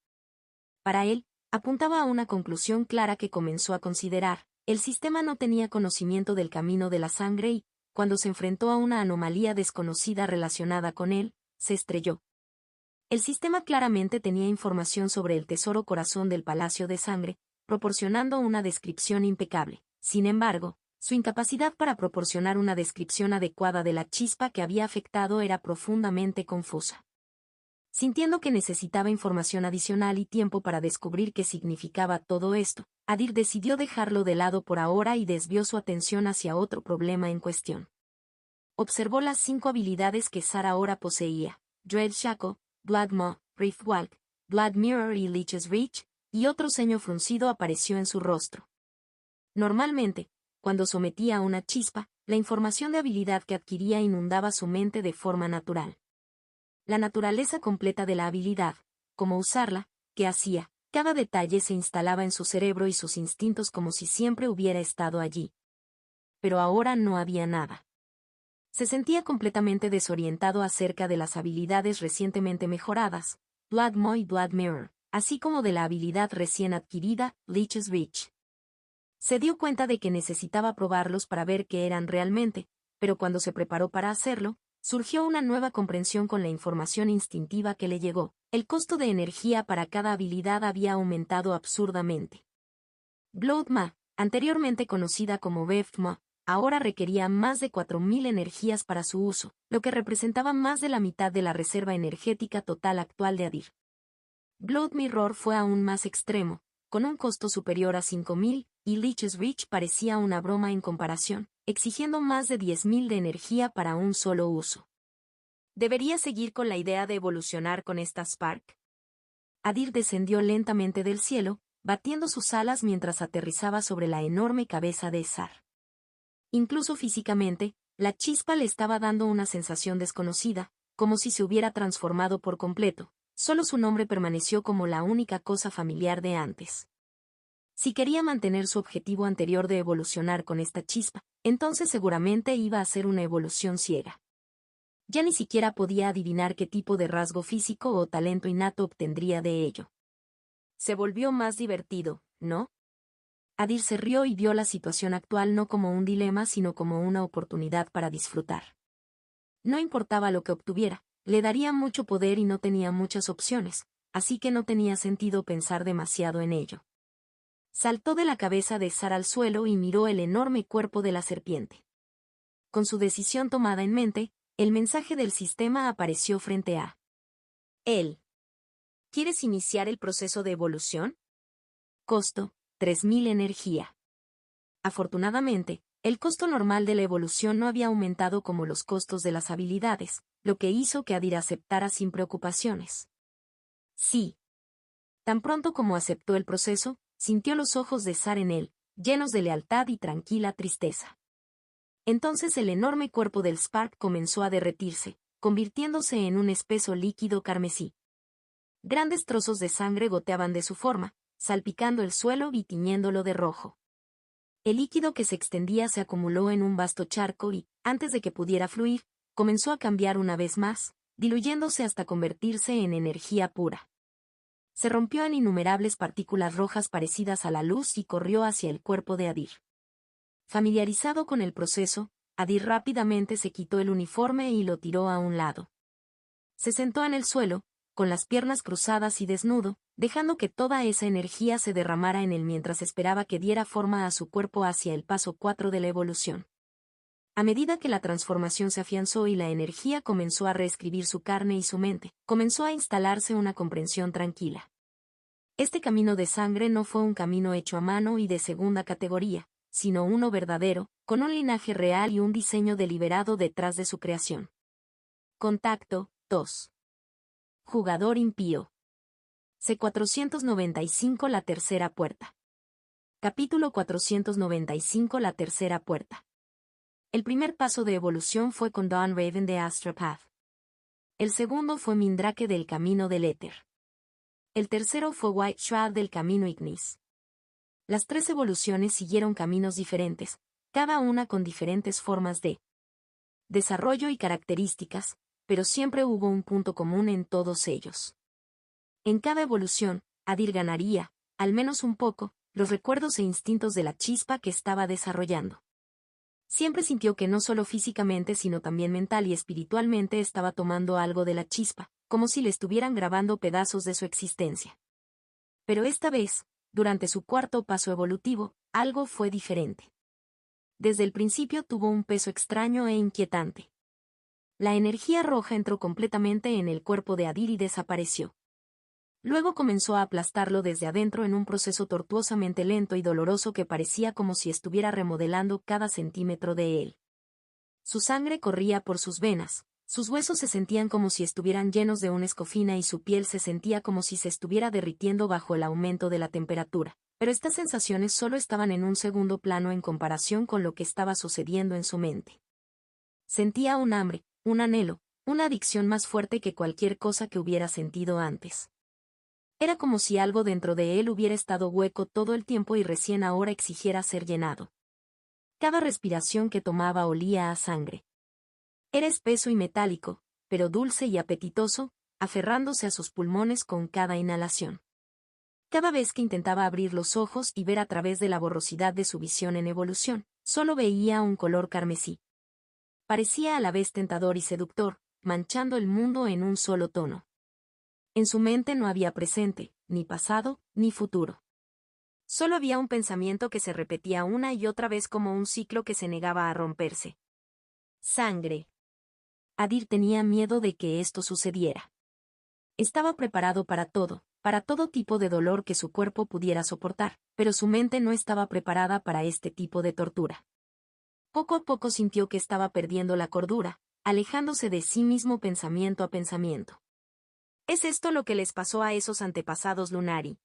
Para él, apuntaba a una conclusión clara que comenzó a considerar: el sistema no tenía conocimiento del camino de la sangre y, cuando se enfrentó a una anomalía desconocida relacionada con él, se estrelló. El sistema claramente tenía información sobre el tesoro corazón del Palacio de Sangre, proporcionando una descripción impecable. Sin embargo, su incapacidad para proporcionar una descripción adecuada de la chispa que había afectado era profundamente confusa. Sintiendo que necesitaba información adicional y tiempo para descubrir qué significaba todo esto, Adir decidió dejarlo de lado por ahora y desvió su atención hacia otro problema en cuestión. Observó las 5 habilidades que Sara ahora poseía: Dread Shackle, Blood Maw, Rift Walk, Blood Mirror y Leech's Reach, y otro ceño fruncido apareció en su rostro. Normalmente, cuando sometía a una chispa, la información de habilidad que adquiría inundaba su mente de forma natural. La naturaleza completa de la habilidad, cómo usarla, qué hacía, cada detalle se instalaba en su cerebro y sus instintos como si siempre hubiera estado allí. Pero ahora no había nada. Se sentía completamente desorientado acerca de las habilidades recientemente mejoradas, Blood Maw y Blood Mirror, así como de la habilidad recién adquirida, Leech's Reach. Se dio cuenta de que necesitaba probarlos para ver qué eran realmente, pero cuando se preparó para hacerlo, surgió una nueva comprensión con la información instintiva que le llegó. El costo de energía para cada habilidad había aumentado absurdamente. Blood Maw, anteriormente conocida como Rift Maw, ahora requería más de 4.000 energías para su uso, lo que representaba más de la mitad de la reserva energética total actual de Adir. Blood Mirror fue aún más extremo, con un costo superior a 5.000, y Leech's Reach parecía una broma en comparación, exigiendo más de 10.000 de energía para un solo uso. ¿Debería seguir con la idea de evolucionar con esta Spark? Adir descendió lentamente del cielo, batiendo sus alas mientras aterrizaba sobre la enorme cabeza de Sar. Incluso físicamente, la chispa le estaba dando una sensación desconocida, como si se hubiera transformado por completo. Solo su nombre permaneció como la única cosa familiar de antes. Si quería mantener su objetivo anterior de evolucionar con esta chispa, entonces seguramente iba a ser una evolución ciega. Ya ni siquiera podía adivinar qué tipo de rasgo físico o talento innato obtendría de ello. Se volvió más divertido, ¿no? Adir se rió y vio la situación actual no como un dilema sino como una oportunidad para disfrutar. No importaba lo que obtuviera, le daría mucho poder y no tenía muchas opciones, así que no tenía sentido pensar demasiado en ello. Saltó de la cabeza de Sara al suelo y miró el enorme cuerpo de la serpiente. Con su decisión tomada en mente, el mensaje del sistema apareció frente a él. ¿Quieres iniciar el proceso de evolución? Costo: 3.000 energía. Afortunadamente, el costo normal de la evolución no había aumentado como los costos de las habilidades, lo que hizo que Adir aceptara sin preocupaciones. Sí. Tan pronto como aceptó el proceso, sintió los ojos de Sar en él, llenos de lealtad y tranquila tristeza. Entonces el enorme cuerpo del Spark comenzó a derretirse, convirtiéndose en un espeso líquido carmesí. Grandes trozos de sangre goteaban de su forma, salpicando el suelo y tiñéndolo de rojo. El líquido que se extendía se acumuló en un vasto charco y, antes de que pudiera fluir, comenzó a cambiar una vez más, diluyéndose hasta convertirse en energía pura. Se rompió en innumerables partículas rojas parecidas a la luz y corrió hacia el cuerpo de Adir. Familiarizado con el proceso, Adir rápidamente se quitó el uniforme y lo tiró a un lado. Se sentó en el suelo, con las piernas cruzadas y desnudo, dejando que toda esa energía se derramara en él mientras esperaba que diera forma a su cuerpo hacia el paso 4 de la evolución. A medida que la transformación se afianzó y la energía comenzó a reescribir su carne y su mente, comenzó a instalarse una comprensión tranquila. Este camino de sangre no fue un camino hecho a mano y de segunda categoría, sino uno verdadero, con un linaje real y un diseño deliberado detrás de su creación. Contacto 2. Jugador impío. C495 La tercera puerta. Capítulo 495 La tercera puerta. El primer paso de evolución fue con Dawn Raven de Astra Path. El segundo fue Mindrake del Camino del Éter. El tercero fue White Shroud del Camino Ignis. Las 3 evoluciones siguieron caminos diferentes, cada una con diferentes formas de desarrollo y características, pero siempre hubo un punto común en todos ellos. En cada evolución, Adir ganaría, al menos un poco, los recuerdos e instintos de la chispa que estaba desarrollando. Siempre sintió que no solo físicamente sino también mental y espiritualmente estaba tomando algo de la chispa, como si le estuvieran grabando pedazos de su existencia. Pero esta vez, durante su cuarto paso evolutivo, algo fue diferente. Desde el principio tuvo un peso extraño e inquietante. La energía roja entró completamente en el cuerpo de Adir y desapareció. Luego comenzó a aplastarlo desde adentro en un proceso tortuosamente lento y doloroso que parecía como si estuviera remodelando cada centímetro de él. Su sangre corría por sus venas, sus huesos se sentían como si estuvieran llenos de una escofina y su piel se sentía como si se estuviera derritiendo bajo el aumento de la temperatura. Pero estas sensaciones solo estaban en un segundo plano en comparación con lo que estaba sucediendo en su mente. Sentía un hambre, un anhelo, una adicción más fuerte que cualquier cosa que hubiera sentido antes. Era como si algo dentro de él hubiera estado hueco todo el tiempo y recién ahora exigiera ser llenado. Cada respiración que tomaba olía a sangre. Era espeso y metálico, pero dulce y apetitoso, aferrándose a sus pulmones con cada inhalación. Cada vez que intentaba abrir los ojos y ver a través de la borrosidad de su visión en evolución, solo veía un color carmesí. Parecía a la vez tentador y seductor, manchando el mundo en un solo tono. En su mente no había presente, ni pasado, ni futuro. Solo había un pensamiento que se repetía una y otra vez como un ciclo que se negaba a romperse. Sangre. Adir tenía miedo de que esto sucediera. Estaba preparado para todo tipo de dolor que su cuerpo pudiera soportar, pero su mente no estaba preparada para este tipo de tortura. Poco a poco sintió que estaba perdiendo la cordura, alejándose de sí mismo pensamiento a pensamiento. ¿Es esto lo que les pasó a esos antepasados Lunari?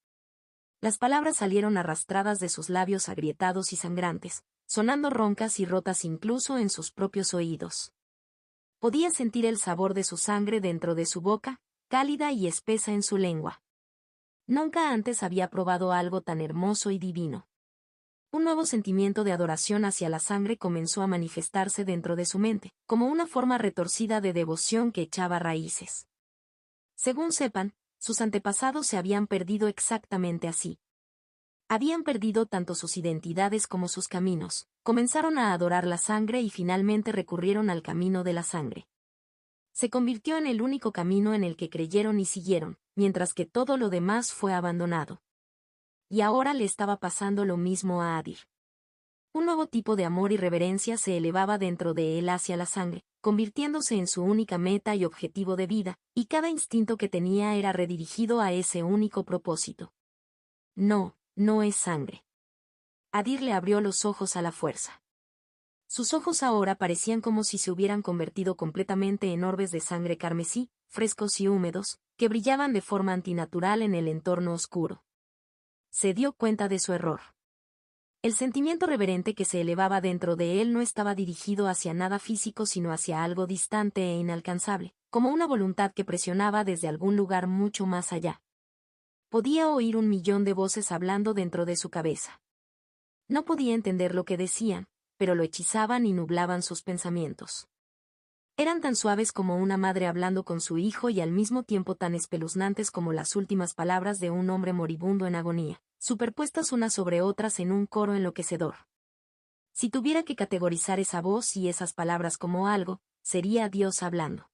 Las palabras salieron arrastradas de sus labios agrietados y sangrantes, sonando roncas y rotas incluso en sus propios oídos. Podía sentir el sabor de su sangre dentro de su boca, cálida y espesa en su lengua. Nunca antes había probado algo tan hermoso y divino. Un nuevo sentimiento de adoración hacia la sangre comenzó a manifestarse dentro de su mente, como una forma retorcida de devoción que echaba raíces. Según sepan, sus antepasados se habían perdido exactamente así. Habían perdido tanto sus identidades como sus caminos, comenzaron a adorar la sangre y finalmente recurrieron al camino de la sangre. Se convirtió en el único camino en el que creyeron y siguieron, mientras que todo lo demás fue abandonado. Y ahora le estaba pasando lo mismo a Adir. Un nuevo tipo de amor y reverencia se elevaba dentro de él hacia la sangre, convirtiéndose en su única meta y objetivo de vida, y cada instinto que tenía era redirigido a ese único propósito. No, no es sangre. Adir le abrió los ojos a la fuerza. Sus ojos ahora parecían como si se hubieran convertido completamente en orbes de sangre carmesí, frescos y húmedos, que brillaban de forma antinatural en el entorno oscuro. Se dio cuenta de su error. El sentimiento reverente que se elevaba dentro de él no estaba dirigido hacia nada físico sino hacia algo distante e inalcanzable, como una voluntad que presionaba desde algún lugar mucho más allá. Podía oír 1.000.000 de voces hablando dentro de su cabeza. No podía entender lo que decían, pero lo hechizaban y nublaban sus pensamientos. Eran tan suaves como una madre hablando con su hijo y al mismo tiempo tan espeluznantes como las últimas palabras de un hombre moribundo en agonía, superpuestas unas sobre otras en un coro enloquecedor. Si tuviera que categorizar esa voz y esas palabras como algo, sería Dios hablando.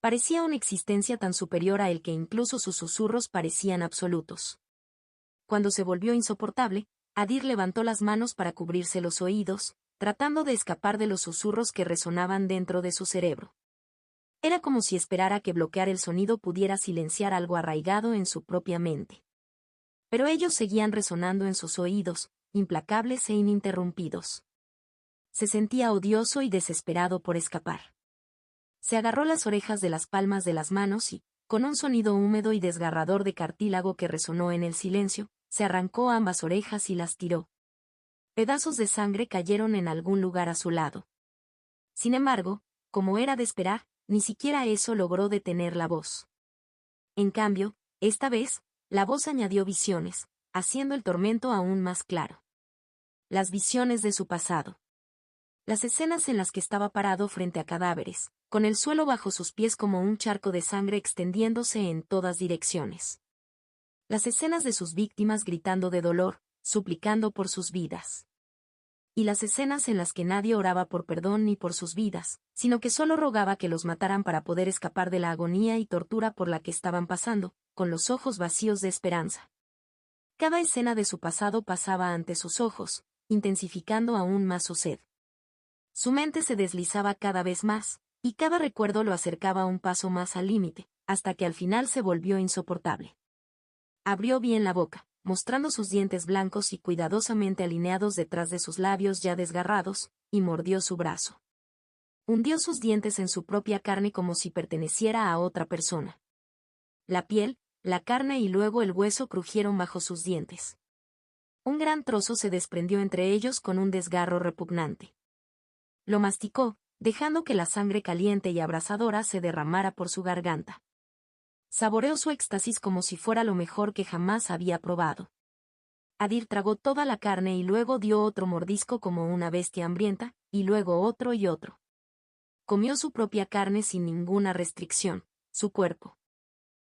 Parecía una existencia tan superior a él que incluso sus susurros parecían absolutos. Cuando se volvió insoportable, Adir levantó las manos para cubrirse los oídos, tratando de escapar de los susurros que resonaban dentro de su cerebro. Era como si esperara que bloquear el sonido pudiera silenciar algo arraigado en su propia mente. Pero ellos seguían resonando en sus oídos, implacables e ininterrumpidos. Se sentía odioso y desesperado por escapar. Se agarró las orejas de las palmas de las manos y, con un sonido húmedo y desgarrador de cartílago que resonó en el silencio, se arrancó ambas orejas y las tiró. Pedazos de sangre cayeron en algún lugar a su lado. Sin embargo, como era de esperar, ni siquiera eso logró detener la voz. En cambio, esta vez, la voz añadió visiones, haciendo el tormento aún más claro. Las visiones de su pasado. Las escenas en las que estaba parado frente a cadáveres, con el suelo bajo sus pies como un charco de sangre extendiéndose en todas direcciones. Las escenas de sus víctimas gritando de dolor, suplicando por sus vidas. y las escenas en las que nadie oraba por perdón ni por sus vidas, sino que solo rogaba que los mataran para poder escapar de la agonía y tortura por la que estaban pasando, con los ojos vacíos de esperanza. Cada escena de su pasado pasaba ante sus ojos, intensificando aún más su sed. Su mente se deslizaba cada vez más, y cada recuerdo lo acercaba un paso más al límite, hasta que al final se volvió insoportable. Abrió bien la boca, mostrando sus dientes blancos y cuidadosamente alineados detrás de sus labios ya desgarrados, y mordió su brazo. Hundió sus dientes en su propia carne como si perteneciera a otra persona. La piel, la carne y luego el hueso crujieron bajo sus dientes. Un gran trozo se desprendió entre ellos con un desgarro repugnante. Lo masticó, dejando que la sangre caliente y abrasadora se derramara por su garganta. Saboreó su éxtasis como si fuera lo mejor que jamás había probado. Adir tragó toda la carne y luego dio otro mordisco como una bestia hambrienta, y luego otro y otro. Comió su propia carne sin ninguna restricción, su cuerpo,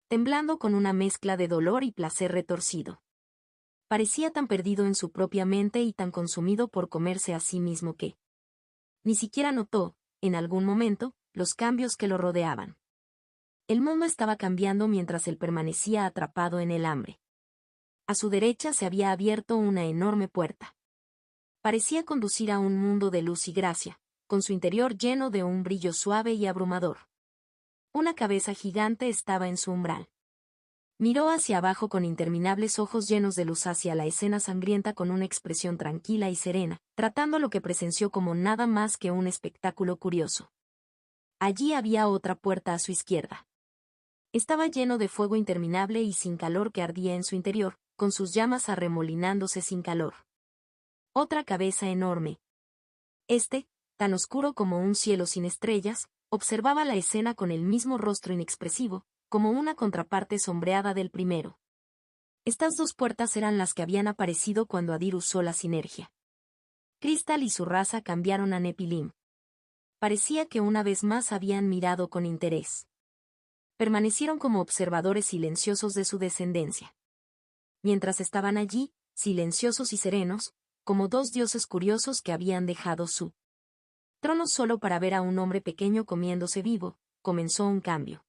temblando con una mezcla de dolor y placer retorcido. Parecía tan perdido en su propia mente y tan consumido por comerse a sí mismo que ni siquiera notó, en algún momento, los cambios que lo rodeaban. El mundo estaba cambiando mientras él permanecía atrapado en el hambre. A su derecha se había abierto una enorme puerta. Parecía conducir a un mundo de luz y gracia, con su interior lleno de un brillo suave y abrumador. Una cabeza gigante estaba en su umbral. Miró hacia abajo con interminables ojos llenos de luz hacia la escena sangrienta con una expresión tranquila y serena, tratando lo que presenció como nada más que un espectáculo curioso. Allí había otra puerta a su izquierda. Estaba lleno de fuego interminable y sin calor que ardía en su interior, con sus llamas arremolinándose sin calor. Otra cabeza enorme. Tan oscuro como un cielo sin estrellas, observaba la escena con el mismo rostro inexpresivo, como una contraparte sombreada del primero. Estas dos puertas eran las que habían aparecido cuando Adir usó la sinergia. Crystal y su raza cambiaron a Nepilim. Parecía que una vez más habían mirado con interés. Permanecieron como observadores silenciosos de su descendencia. Mientras estaban allí, silenciosos y serenos, como dos dioses curiosos que habían dejado su trono solo para ver a un hombre pequeño comiéndose vivo, comenzó un cambio.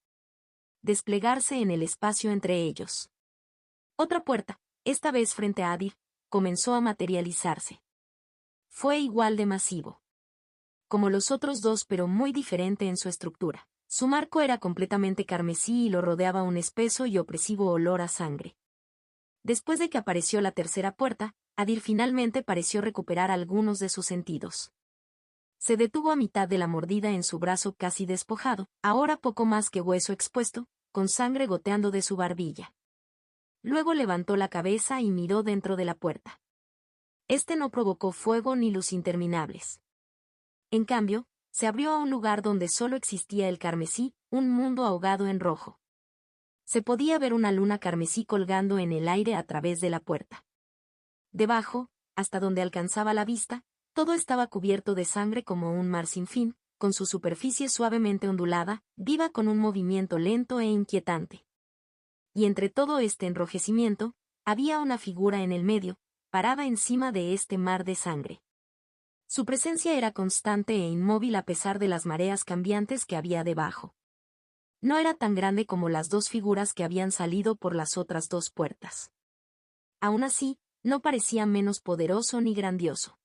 Desplegarse en el espacio entre ellos. Otra puerta, esta vez frente a Adir, comenzó a materializarse. Fue igual de masivo. Como los otros dos pero muy diferente en su estructura. Su marco era completamente carmesí y lo rodeaba un espeso y opresivo olor a sangre. Después de que apareció la tercera puerta, Adir finalmente pareció recuperar algunos de sus sentidos. Se detuvo a mitad de la mordida en su brazo casi despojado, ahora poco más que hueso expuesto, con sangre goteando de su barbilla. Luego levantó la cabeza y miró dentro de la puerta. No provocó fuego ni luz interminables. En cambio, se abrió a un lugar donde solo existía el carmesí, un mundo ahogado en rojo. Se podía ver una luna carmesí colgando en el aire a través de la puerta. Debajo, hasta donde alcanzaba la vista, todo estaba cubierto de sangre como un mar sin fin, con su superficie suavemente ondulada, viva con un movimiento lento e inquietante. Y entre todo este enrojecimiento, había una figura en el medio, parada encima de este mar de sangre. Su presencia era constante e inmóvil a pesar de las mareas cambiantes que había debajo. No era tan grande como las dos figuras que habían salido por las otras dos puertas. Aún así, no parecía menos poderoso ni grandioso.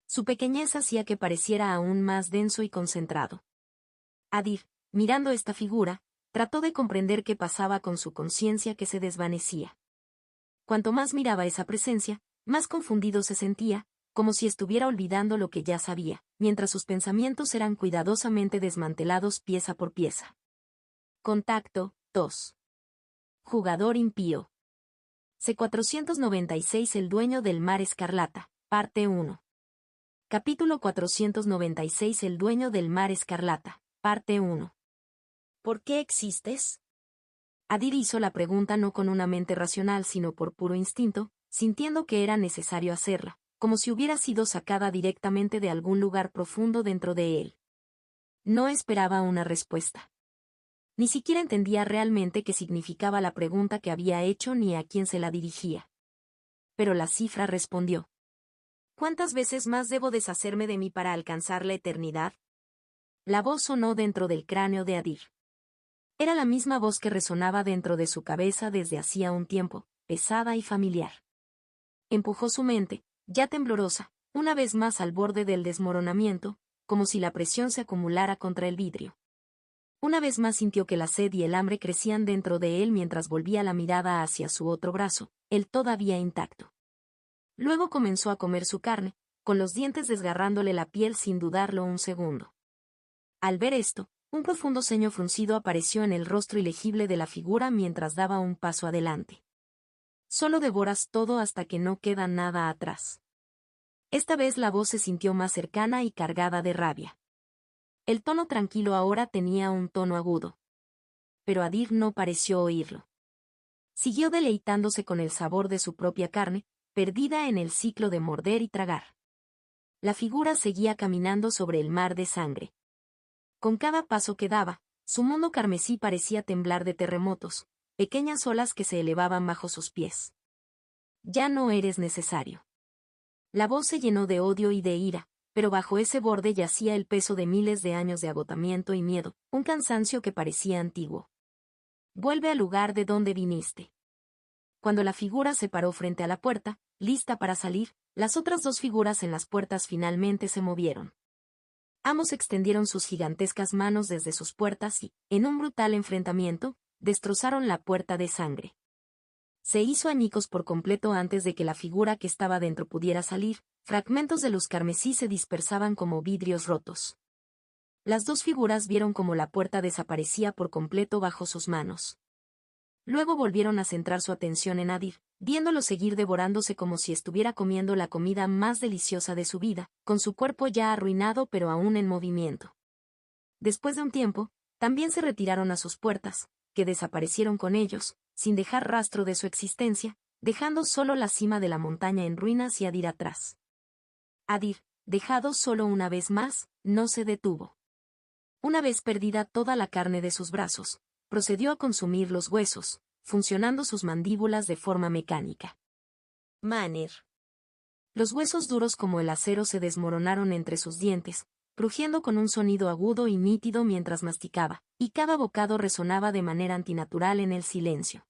Su pequeñez hacía que pareciera aún más denso y concentrado. Adir, mirando esta figura, trató de comprender qué pasaba con su conciencia que se desvanecía. Cuanto más miraba esa presencia, más confundido se sentía, como si estuviera olvidando lo que ya sabía, mientras sus pensamientos eran cuidadosamente desmantelados pieza por pieza. Contacto 2. Jugador impío. C496 El dueño del mar escarlata, parte 1. Capítulo 496 El dueño del mar escarlata, parte 1. ¿Por qué existes? Adir hizo la pregunta no con una mente racional sino por puro instinto, sintiendo que era necesario hacerla, como si hubiera sido sacada directamente de algún lugar profundo dentro de él. No esperaba una respuesta. Ni siquiera entendía realmente qué significaba la pregunta que había hecho ni a quién se la dirigía. Pero la cifra respondió. ¿Cuántas veces más debo deshacerme de mí para alcanzar la eternidad? La voz sonó dentro del cráneo de Adir. Era la misma voz que resonaba dentro de su cabeza desde hacía un tiempo, pesada y familiar. Empujó su mente, ya temblorosa, una vez más al borde del desmoronamiento, como si la presión se acumulara contra el vidrio. Una vez más sintió que la sed y el hambre crecían dentro de él mientras volvía la mirada hacia su otro brazo, el todavía intacto. Luego comenzó a comer su carne, con los dientes desgarrándole la piel sin dudarlo un segundo. Al ver esto, un profundo ceño fruncido apareció en el rostro ilegible de la figura mientras daba un paso adelante. Solo devoras todo hasta que no queda nada atrás. Esta vez la voz se sintió más cercana y cargada de rabia. El tono tranquilo ahora tenía un tono agudo. Pero Adir no pareció oírlo. Siguió deleitándose con el sabor de su propia carne, perdida en el ciclo de morder y tragar. La figura seguía caminando sobre el mar de sangre. Con cada paso que daba, su mundo carmesí parecía temblar de terremotos, pequeñas olas que se elevaban bajo sus pies. Ya no eres necesario. La voz se llenó de odio y de ira, pero bajo ese borde yacía el peso de miles de años de agotamiento y miedo, un cansancio que parecía antiguo. Vuelve al lugar de donde viniste. Cuando la figura se paró frente a la puerta, lista para salir, las otras dos figuras en las puertas finalmente se movieron. Ambos extendieron sus gigantescas manos desde sus puertas y, en un brutal enfrentamiento, destrozaron la puerta de sangre. Se hizo añicos por completo antes de que la figura que estaba dentro pudiera salir, fragmentos de luz carmesí se dispersaban como vidrios rotos. Las dos figuras vieron cómo la puerta desaparecía por completo bajo sus manos. Luego volvieron a centrar su atención en Adir, viéndolo seguir devorándose como si estuviera comiendo la comida más deliciosa de su vida, con su cuerpo ya arruinado pero aún en movimiento. Después de un tiempo, también se retiraron a sus puertas, que desaparecieron con ellos, sin dejar rastro de su existencia, dejando solo la cima de la montaña en ruinas y Adir atrás. Adir, dejado solo una vez más, no se detuvo. Una vez perdida toda la carne de sus brazos, procedió a consumir los huesos, funcionando sus mandíbulas de forma mecánica. Manir. Los huesos duros como el acero se desmoronaron entre sus dientes, crujiendo con un sonido agudo y nítido mientras masticaba, y cada bocado resonaba de manera antinatural en el silencio.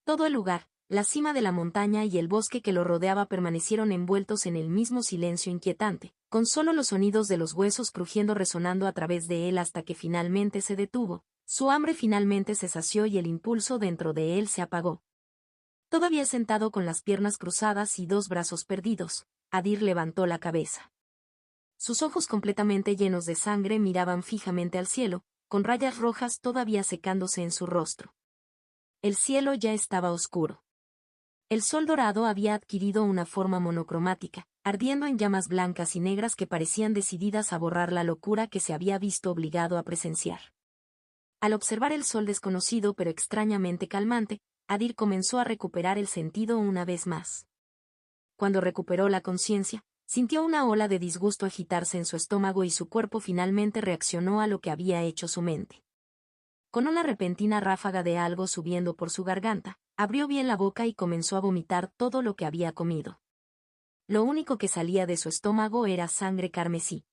Todo el lugar, la cima de la montaña y el bosque que lo rodeaba permanecieron envueltos en el mismo silencio inquietante, con solo los sonidos de los huesos crujiendo resonando a través de él hasta que finalmente se detuvo. Su hambre finalmente se sació y el impulso dentro de él se apagó. Todavía sentado con las piernas cruzadas y dos brazos perdidos, Adir levantó la cabeza. Sus ojos completamente llenos de sangre miraban fijamente al cielo, con rayas rojas todavía secándose en su rostro. El cielo ya estaba oscuro. El sol dorado había adquirido una forma monocromática, ardiendo en llamas blancas y negras que parecían decididas a borrar la locura que se había visto obligado a presenciar. Al observar el sol desconocido pero extrañamente calmante, Adir comenzó a recuperar el sentido una vez más. Cuando recuperó la conciencia, sintió una ola de disgusto agitarse en su estómago y su cuerpo finalmente reaccionó a lo que había hecho su mente. Con una repentina ráfaga de algo subiendo por su garganta, abrió bien la boca y comenzó a vomitar todo lo que había comido. Lo único que salía de su estómago era sangre carmesí.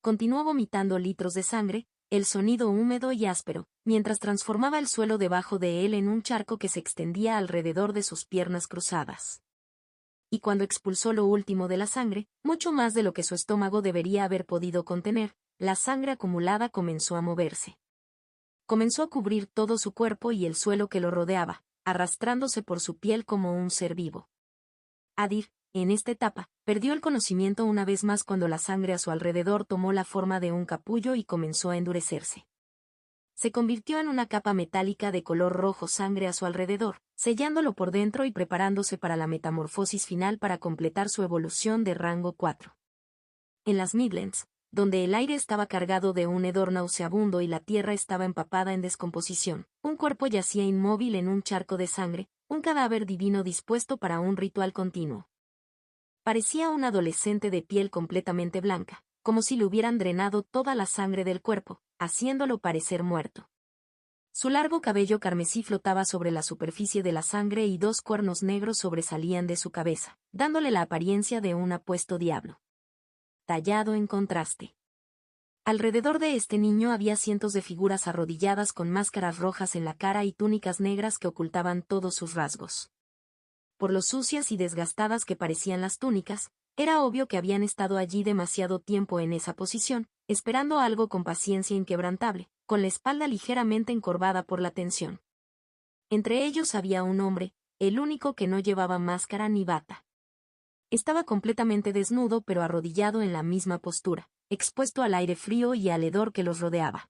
Continuó vomitando litros de sangre, el sonido húmedo y áspero, mientras transformaba el suelo debajo de él en un charco que se extendía alrededor de sus piernas cruzadas. Y cuando expulsó lo último de la sangre, mucho más de lo que su estómago debería haber podido contener, la sangre acumulada comenzó a moverse. Comenzó a cubrir todo su cuerpo y el suelo que lo rodeaba, arrastrándose por su piel como un ser vivo. Adir, en esta etapa, perdió el conocimiento una vez más cuando la sangre a su alrededor tomó la forma de un capullo y comenzó a endurecerse. Se convirtió en una capa metálica de color rojo sangre a su alrededor, sellándolo por dentro y preparándose para la metamorfosis final para completar su evolución de rango 4. En las Midlands, donde el aire estaba cargado de un hedor nauseabundo y la tierra estaba empapada en descomposición, un cuerpo yacía inmóvil en un charco de sangre, un cadáver divino dispuesto para un ritual continuo. Parecía un adolescente de piel completamente blanca, como si le hubieran drenado toda la sangre del cuerpo, haciéndolo parecer muerto. Su largo cabello carmesí flotaba sobre la superficie de la sangre y dos cuernos negros sobresalían de su cabeza, dándole la apariencia de un apuesto diablo. Tallado en contraste. Alrededor de este niño había cientos de figuras arrodilladas con máscaras rojas en la cara y túnicas negras que ocultaban todos sus rasgos. Por lo sucias y desgastadas que parecían las túnicas, era obvio que habían estado allí demasiado tiempo en esa posición, esperando algo con paciencia inquebrantable, con la espalda ligeramente encorvada por la tensión. Entre ellos había un hombre, el único que no llevaba máscara ni bata. Estaba completamente desnudo pero arrodillado en la misma postura, expuesto al aire frío y al hedor que los rodeaba.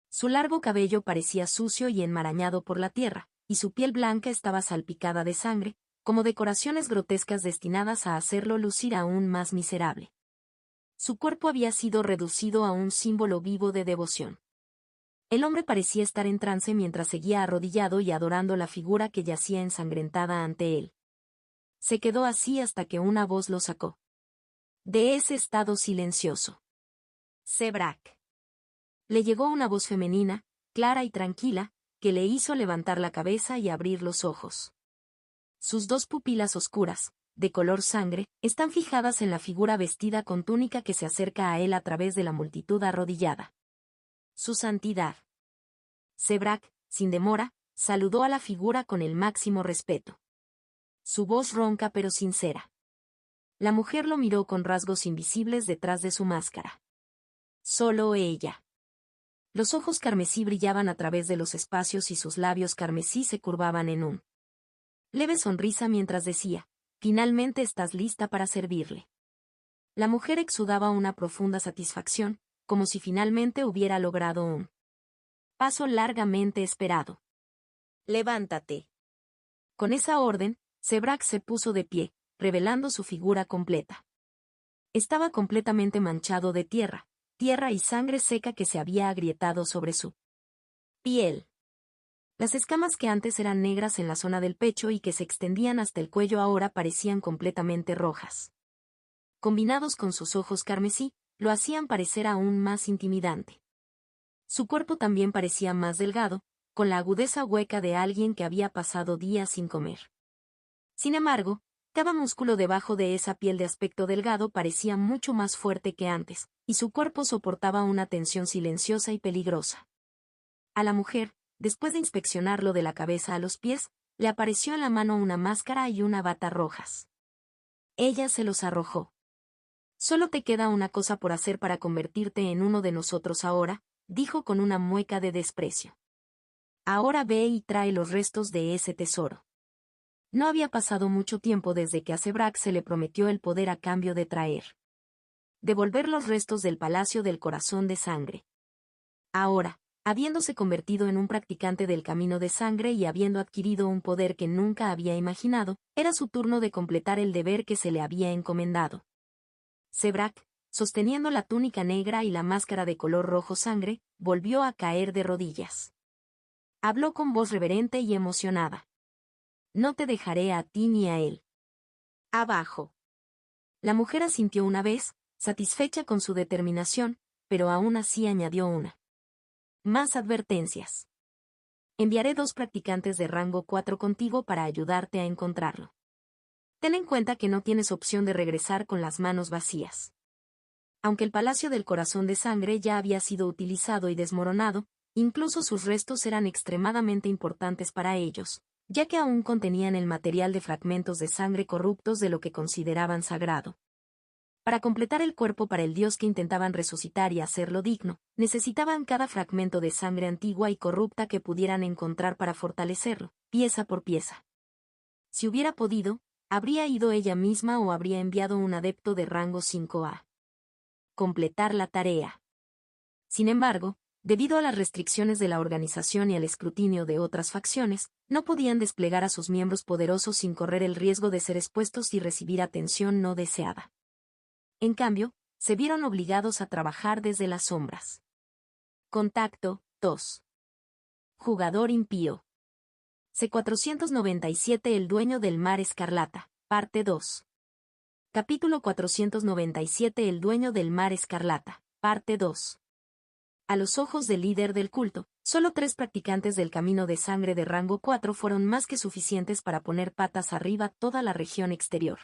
Su largo cabello parecía sucio y enmarañado por la tierra, y su piel blanca estaba salpicada de sangre, como decoraciones grotescas destinadas a hacerlo lucir aún más miserable. Su cuerpo había sido reducido a un símbolo vivo de devoción. El hombre parecía estar en trance mientras seguía arrodillado y adorando la figura que yacía ensangrentada ante él. Se quedó así hasta que una voz lo sacó de ese estado silencioso. Sebrak. Le llegó una voz femenina, clara y tranquila, que le hizo levantar la cabeza y abrir los ojos. Sus dos pupilas oscuras, de color sangre, están fijadas en la figura vestida con túnica que se acerca a él a través de la multitud arrodillada. Su santidad. Sebrak, sin demora, saludó a la figura con el máximo respeto. Su voz ronca pero sincera. La mujer lo miró con rasgos invisibles detrás de su máscara. Solo ella. Los ojos carmesí brillaban a través de los espacios y sus labios carmesí se curvaban en un leve sonrisa mientras decía, «Finalmente estás lista para servirle». La mujer exudaba una profunda satisfacción, como si finalmente hubiera logrado un paso largamente esperado. «Levántate». Con esa orden, Sebrak se puso de pie, revelando su figura completa. Estaba completamente manchado de tierra y sangre seca que se había agrietado sobre su piel. Las escamas que antes eran negras en la zona del pecho y que se extendían hasta el cuello ahora parecían completamente rojas. Combinados con sus ojos carmesí, lo hacían parecer aún más intimidante. Su cuerpo también parecía más delgado, con la agudeza hueca de alguien que había pasado días sin comer. Sin embargo, cada músculo debajo de esa piel de aspecto delgado parecía mucho más fuerte que antes, y su cuerpo soportaba una tensión silenciosa y peligrosa. A la mujer, después de inspeccionarlo de la cabeza a los pies, le apareció en la mano una máscara y una bata rojas. Ella se los arrojó. «Solo te queda una cosa por hacer para convertirte en uno de nosotros ahora», dijo con una mueca de desprecio. «Ahora ve y trae los restos de ese tesoro». No había pasado mucho tiempo desde que a Sebrak se le prometió el poder a cambio de devolver los restos del Palacio del Corazón de Sangre. Ahora, habiéndose convertido en un practicante del Camino de Sangre y habiendo adquirido un poder que nunca había imaginado, era su turno de completar el deber que se le había encomendado. Sebrak, sosteniendo la túnica negra y la máscara de color rojo sangre, volvió a caer de rodillas. Habló con voz reverente y emocionada. «No te dejaré a ti ni a él. Abajo». La mujer asintió una vez, satisfecha con su determinación, pero aún así añadió una. «Más advertencias. Enviaré 2 practicantes de rango 4 contigo para ayudarte a encontrarlo. Ten en cuenta que no tienes opción de regresar con las manos vacías». Aunque el Palacio del Corazón de Sangre ya había sido utilizado y desmoronado, incluso sus restos eran extremadamente importantes para ellos, ya que aún contenían el material de fragmentos de sangre corruptos de lo que consideraban sagrado. Para completar el cuerpo para el dios que intentaban resucitar y hacerlo digno, necesitaban cada fragmento de sangre antigua y corrupta que pudieran encontrar para fortalecerlo, pieza por pieza. Si hubiera podido, habría ido ella misma o habría enviado un adepto de rango 5A. Completar la tarea. Sin embargo, debido a las restricciones de la organización y al escrutinio de otras facciones, no podían desplegar a sus miembros poderosos sin correr el riesgo de ser expuestos y recibir atención no deseada. En cambio, se vieron obligados a trabajar desde las sombras. Contacto 2. Jugador impío. C497 El dueño del mar escarlata, parte 2. Capítulo 497 El dueño del mar escarlata, parte 2. A los ojos del líder del culto, Solo 3 practicantes del camino de sangre de rango 4 fueron más que suficientes para poner patas arriba toda la región exterior.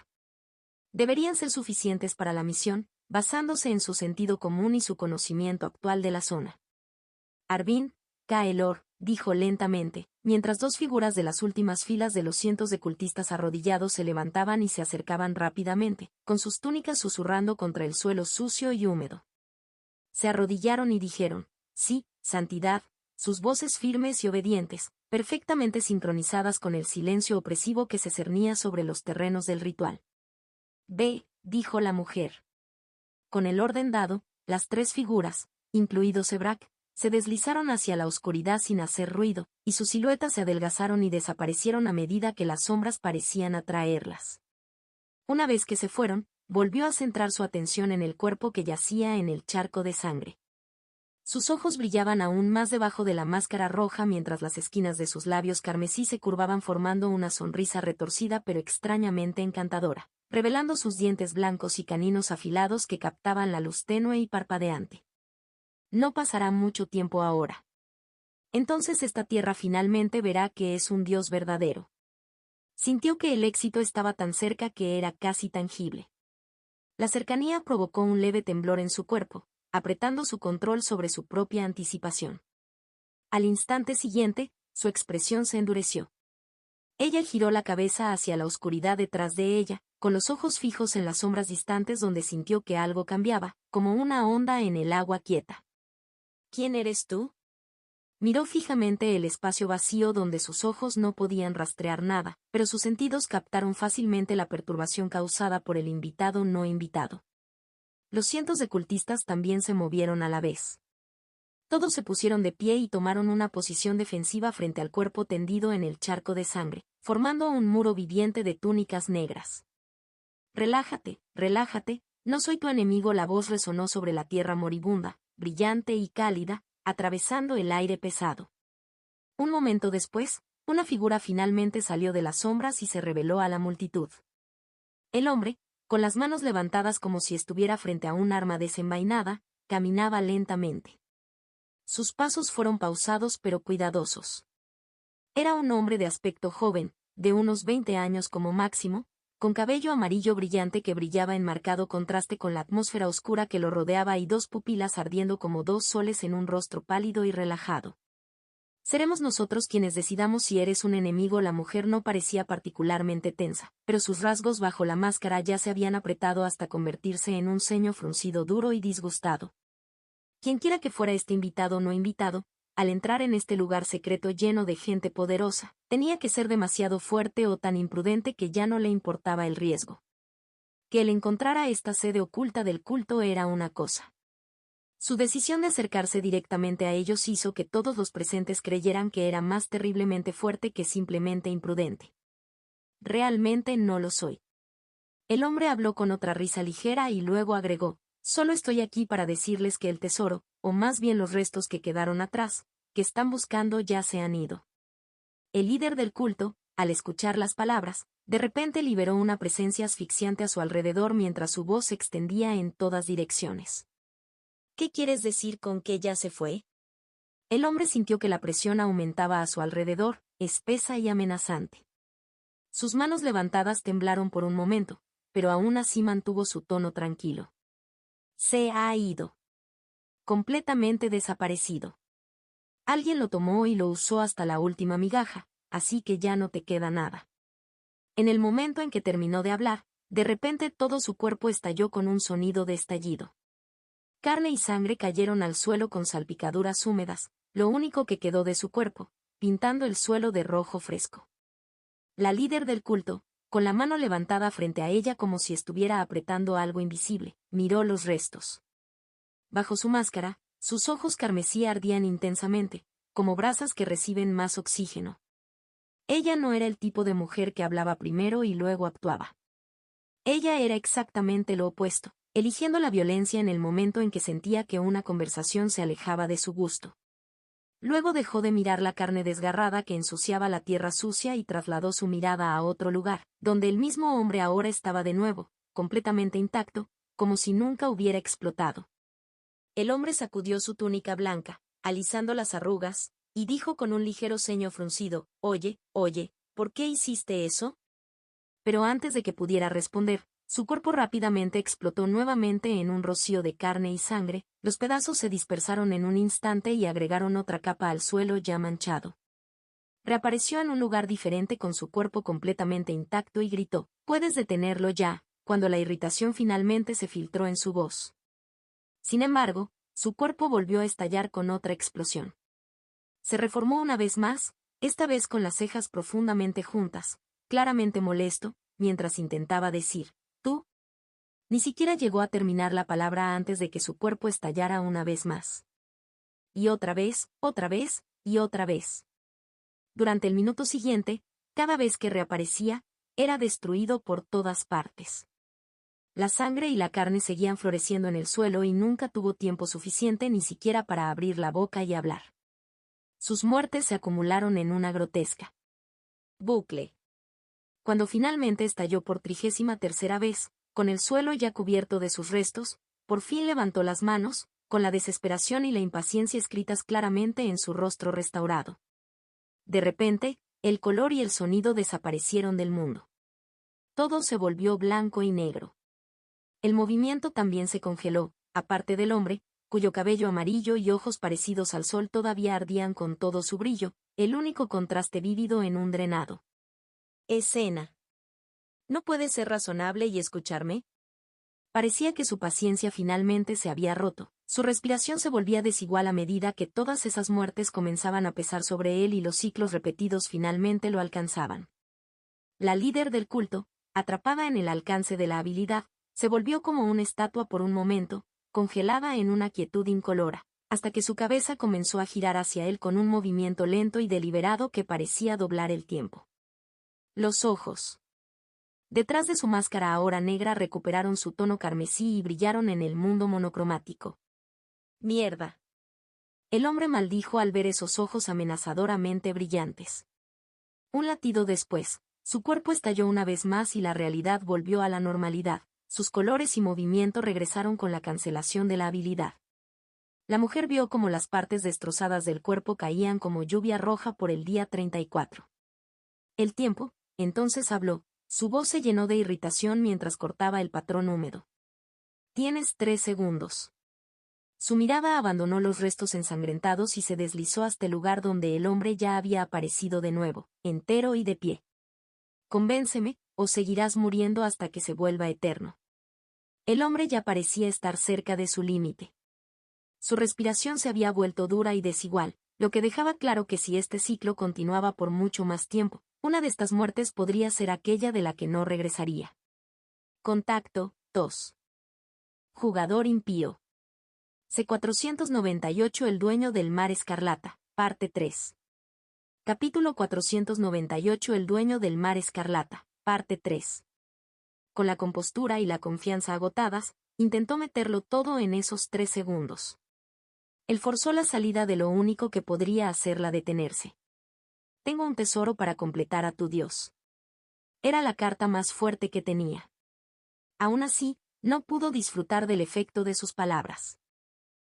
Deberían ser suficientes para la misión, basándose en su sentido común y su conocimiento actual de la zona. Arvin, Kaelor, dijo lentamente, mientras 2 figuras de las últimas filas de los cientos de cultistas arrodillados se levantaban y se acercaban rápidamente, con sus túnicas susurrando contra el suelo sucio y húmedo. Se arrodillaron y dijeron, sí, santidad, sus voces firmes y obedientes, perfectamente sincronizadas con el silencio opresivo que se cernía sobre los terrenos del ritual. Ve, dijo la mujer. Con el orden dado, las 3 figuras, incluido Sebrak, se deslizaron hacia la oscuridad sin hacer ruido, y sus siluetas se adelgazaron y desaparecieron a medida que las sombras parecían atraerlas. Una vez que se fueron, volvió a centrar su atención en el cuerpo que yacía en el charco de sangre. Sus ojos brillaban aún más debajo de la máscara roja mientras las esquinas de sus labios carmesí se curvaban formando una sonrisa retorcida pero extrañamente encantadora, revelando sus dientes blancos y caninos afilados que captaban la luz tenue y parpadeante. No pasará mucho tiempo ahora. Entonces esta tierra finalmente verá que es un Dios verdadero. Sintió que el éxito estaba tan cerca que era casi tangible. La cercanía provocó un leve temblor en su cuerpo, apretando su control sobre su propia anticipación. Al instante siguiente, su expresión se endureció. Ella giró la cabeza hacia la oscuridad detrás de ella, con los ojos fijos en las sombras distantes donde sintió que algo cambiaba, como una onda en el agua quieta. ¿Quién eres tú? Miró fijamente el espacio vacío donde sus ojos no podían rastrear nada, pero sus sentidos captaron fácilmente la perturbación causada por el invitado no invitado. Los cientos de cultistas también se movieron a la vez. Todos se pusieron de pie y tomaron una posición defensiva frente al cuerpo tendido en el charco de sangre, formando un muro viviente de túnicas negras. Relájate, relájate, no soy tu enemigo. La voz resonó sobre la tierra moribunda, brillante y cálida, atravesando el aire pesado. Un momento después, una figura finalmente salió de las sombras y se reveló a la multitud. El hombre, con las manos levantadas como si estuviera frente a un arma desenvainada, caminaba lentamente. Sus pasos fueron pausados pero cuidadosos. Era un hombre de aspecto joven, de unos 20 años como máximo, con cabello amarillo brillante que brillaba en marcado contraste con la atmósfera oscura que lo rodeaba y 2 pupilas ardiendo como 2 soles en un rostro pálido y relajado. Seremos nosotros quienes decidamos si eres un enemigo. La mujer no parecía particularmente tensa, pero sus rasgos bajo la máscara ya se habían apretado hasta convertirse en un ceño fruncido duro y disgustado. Quienquiera que fuera este invitado o no invitado, al entrar en este lugar secreto lleno de gente poderosa, tenía que ser demasiado fuerte o tan imprudente que ya no le importaba el riesgo. Que él encontrara esta sede oculta del culto era una cosa. Su decisión de acercarse directamente a ellos hizo que todos los presentes creyeran que era más terriblemente fuerte que simplemente imprudente. Realmente no lo soy. El hombre habló con otra risa ligera y luego agregó, solo estoy aquí para decirles que el tesoro, o más bien los restos que quedaron atrás, que están buscando ya se han ido. El líder del culto, al escuchar las palabras, de repente liberó una presencia asfixiante a su alrededor mientras su voz se extendía en todas direcciones. ¿Qué quieres decir con que ya se fue? El hombre sintió que la presión aumentaba a su alrededor, espesa y amenazante. Sus manos levantadas temblaron por un momento, pero aún así mantuvo su tono tranquilo. Se ha ido. Completamente desaparecido. Alguien lo tomó y lo usó hasta la última migaja, así que ya no te queda nada. En el momento en que terminó de hablar, de repente todo su cuerpo estalló con un sonido de estallido. Carne y sangre cayeron al suelo con salpicaduras húmedas, lo único que quedó de su cuerpo, pintando el suelo de rojo fresco. La líder del culto, con la mano levantada frente a ella como si estuviera apretando algo invisible, miró los restos. Bajo su máscara, sus ojos carmesí ardían intensamente, como brasas que reciben más oxígeno. Ella no era el tipo de mujer que hablaba primero y luego actuaba. Ella era exactamente lo opuesto, eligiendo la violencia en el momento en que sentía que una conversación se alejaba de su gusto. Luego dejó de mirar la carne desgarrada que ensuciaba la tierra sucia y trasladó su mirada a otro lugar, donde el mismo hombre ahora estaba de nuevo, completamente intacto, como si nunca hubiera explotado. El hombre sacudió su túnica blanca, alisando las arrugas, y dijo con un ligero ceño fruncido, «Oye, ¿por qué hiciste eso?» Pero antes de que pudiera responder, su cuerpo rápidamente explotó nuevamente en un rocío de carne y sangre, los pedazos se dispersaron en un instante y agregaron otra capa al suelo ya manchado. Reapareció en un lugar diferente con su cuerpo completamente intacto y gritó, «¡Puedes detenerlo ya!», cuando la irritación finalmente se filtró en su voz. Sin embargo, su cuerpo volvió a estallar con otra explosión. Se reformó una vez más, esta vez con las cejas profundamente juntas, claramente molesto, mientras intentaba decir, «¿Tú?». Ni siquiera llegó a terminar la palabra antes de que su cuerpo estallara una vez más. Y otra vez, y otra vez. Durante el minuto siguiente, cada vez que reaparecía, era destruido por todas partes. La sangre y la carne seguían floreciendo en el suelo y nunca tuvo tiempo suficiente ni siquiera para abrir la boca y hablar. Sus muertes se acumularon en una grotesca bucle. Cuando finalmente estalló por 33ª vez, con el suelo ya cubierto de sus restos, por fin levantó las manos, con la desesperación y la impaciencia escritas claramente en su rostro restaurado. De repente, el color y el sonido desaparecieron del mundo. Todo se volvió blanco y negro. El movimiento también se congeló, aparte del hombre, cuyo cabello amarillo y ojos parecidos al sol todavía ardían con todo su brillo, el único contraste vívido en un drenado escena. ¿No puedes ser razonable y escucharme? Parecía que su paciencia finalmente se había roto. Su respiración se volvía desigual a medida que todas esas muertes comenzaban a pesar sobre él y los ciclos repetidos finalmente lo alcanzaban. La líder del culto, atrapada en el alcance de la habilidad, se volvió como una estatua por un momento, congelada en una quietud incolora, hasta que su cabeza comenzó a girar hacia él con un movimiento lento y deliberado que parecía doblar el tiempo. Los ojos detrás de su máscara ahora negra recuperaron su tono carmesí y brillaron en el mundo monocromático. «Mierda». El hombre maldijo al ver esos ojos amenazadoramente brillantes. Un latido después, su cuerpo estalló una vez más y la realidad volvió a la normalidad, sus colores y movimiento regresaron con la cancelación de la habilidad. La mujer vio cómo las partes destrozadas del cuerpo caían como lluvia roja por el día 34. El tiempo, entonces habló. Su voz se llenó de irritación mientras cortaba el patrón húmedo. «Tienes 3 segundos». Su mirada abandonó los restos ensangrentados y se deslizó hasta el lugar donde el hombre ya había aparecido de nuevo, entero y de pie. «Convénceme, o seguirás muriendo hasta que se vuelva eterno». El hombre ya parecía estar cerca de su límite. Su respiración se había vuelto dura y desigual, lo que dejaba claro que si este ciclo continuaba por mucho más tiempo, una de estas muertes podría ser aquella de la que no regresaría. Contacto 2. Jugador impío. C498 El dueño del mar escarlata, parte 3. Capítulo 498 El dueño del mar escarlata, parte 3. Con la compostura y la confianza agotadas, intentó meterlo todo en esos 3 segundos. Él forzó la salida de lo único que podría hacerla detenerse. «Tengo un tesoro para completar a tu Dios». Era la carta más fuerte que tenía. Aún así, no pudo disfrutar del efecto de sus palabras.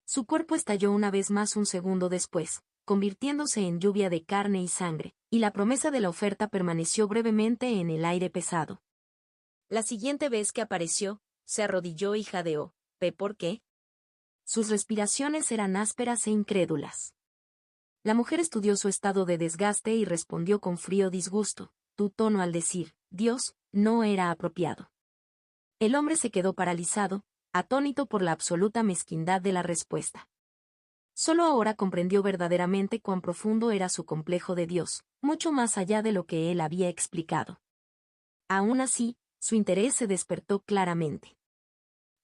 Su cuerpo estalló una vez más un segundo después, convirtiéndose en lluvia de carne y sangre, y la promesa de la oferta permaneció brevemente en el aire pesado. La siguiente vez que apareció, se arrodilló y jadeó. ¿Por qué? Sus respiraciones eran ásperas e incrédulas. La mujer estudió su estado de desgaste y respondió con frío disgusto. Tu tono al decir, Dios, no era apropiado. El hombre se quedó paralizado, atónito por la absoluta mezquindad de la respuesta. Solo ahora comprendió verdaderamente cuán profundo era su complejo de Dios, mucho más allá de lo que él había explicado. Aún así, su interés se despertó claramente.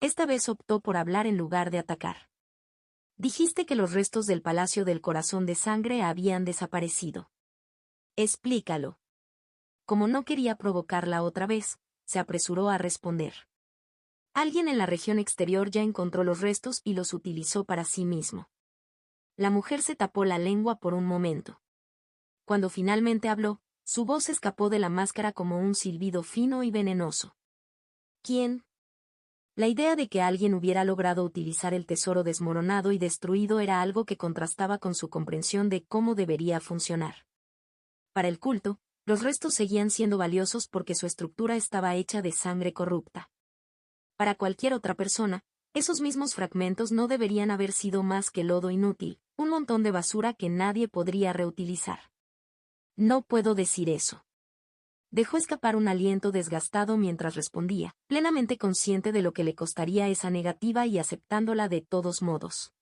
Esta vez optó por hablar en lugar de atacar. Dijiste que los restos del Palacio del Corazón de Sangre habían desaparecido. Explícalo. Como no quería provocarla otra vez, se apresuró a responder. Alguien en la región exterior ya encontró los restos y los utilizó para sí mismo. La mujer se tapó la lengua por un momento. Cuando finalmente habló, su voz escapó de la máscara como un silbido fino y venenoso. ¿Quién? La idea de que alguien hubiera logrado utilizar el tesoro desmoronado y destruido era algo que contrastaba con su comprensión de cómo debería funcionar. Para el culto, los restos seguían siendo valiosos porque su estructura estaba hecha de sangre corrupta. Para cualquier otra persona, esos mismos fragmentos no deberían haber sido más que lodo inútil, un montón de basura que nadie podría reutilizar. No puedo decir eso. Dejó escapar un aliento desgastado mientras respondía, plenamente consciente de lo que le costaría esa negativa y aceptándola de todos modos.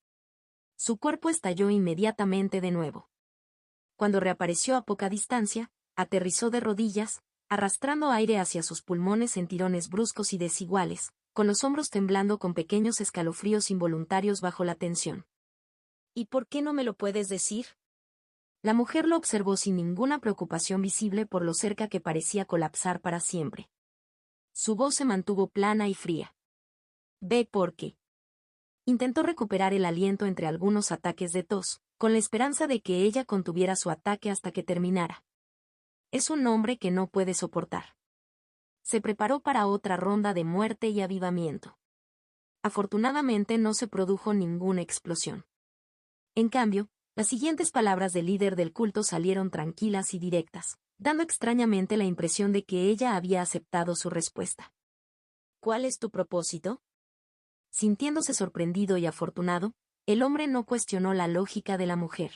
Su cuerpo estalló inmediatamente de nuevo. Cuando reapareció a poca distancia, aterrizó de rodillas, arrastrando aire hacia sus pulmones en tirones bruscos y desiguales, con los hombros temblando con pequeños escalofríos involuntarios bajo la tensión. ¿Y por qué no me lo puedes decir? La mujer lo observó sin ninguna preocupación visible por lo cerca que parecía colapsar para siempre. Su voz se mantuvo plana y fría. Ve por qué. Intentó recuperar el aliento entre algunos ataques de tos, con la esperanza de que ella contuviera su ataque hasta que terminara. Es un hombre que no puede soportar. Se preparó para otra ronda de muerte y avivamiento. Afortunadamente no se produjo ninguna explosión. En cambio, las siguientes palabras del líder del culto salieron tranquilas y directas, dando extrañamente la impresión de que ella había aceptado su respuesta. ¿Cuál es tu propósito? Sintiéndose sorprendido y afortunado, el hombre no cuestionó la lógica de la mujer.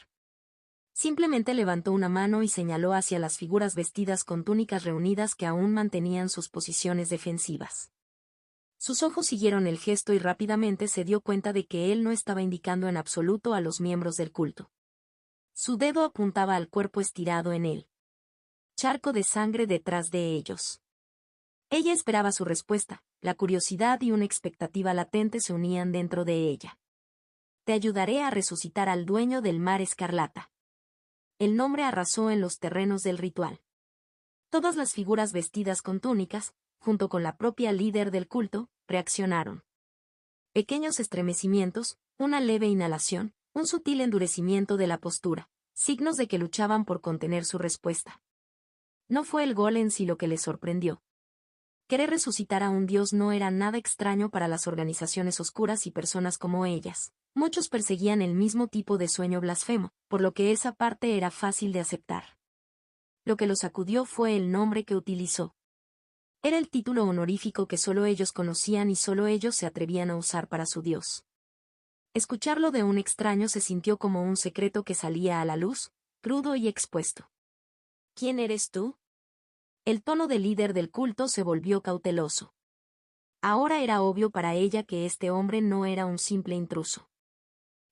Simplemente levantó una mano y señaló hacia las figuras vestidas con túnicas reunidas que aún mantenían sus posiciones defensivas. Sus ojos siguieron el gesto y rápidamente se dio cuenta de que él no estaba indicando en absoluto a los miembros del culto. Su dedo apuntaba al cuerpo estirado en él. Charco de sangre detrás de ellos. Ella esperaba su respuesta, la curiosidad y una expectativa latente se unían dentro de ella. Te ayudaré a resucitar al dueño del mar escarlata. El nombre arrasó en los terrenos del ritual. Todas las figuras vestidas con túnicas, junto con la propia líder del culto, reaccionaron. Pequeños estremecimientos, una leve inhalación, un sutil endurecimiento de la postura, signos de que luchaban por contener su respuesta. No fue el gol en sí lo que les sorprendió. Querer resucitar a un dios no era nada extraño para las organizaciones oscuras y personas como ellas. Muchos perseguían el mismo tipo de sueño blasfemo, por lo que esa parte era fácil de aceptar. Lo que lo sacudió fue el nombre que utilizó. Era el título honorífico que solo ellos conocían y solo ellos se atrevían a usar para su dios. Escucharlo de un extraño se sintió como un secreto que salía a la luz, crudo y expuesto. ¿Quién eres tú? El tono del líder del culto se volvió cauteloso. Ahora era obvio para ella que este hombre no era un simple intruso.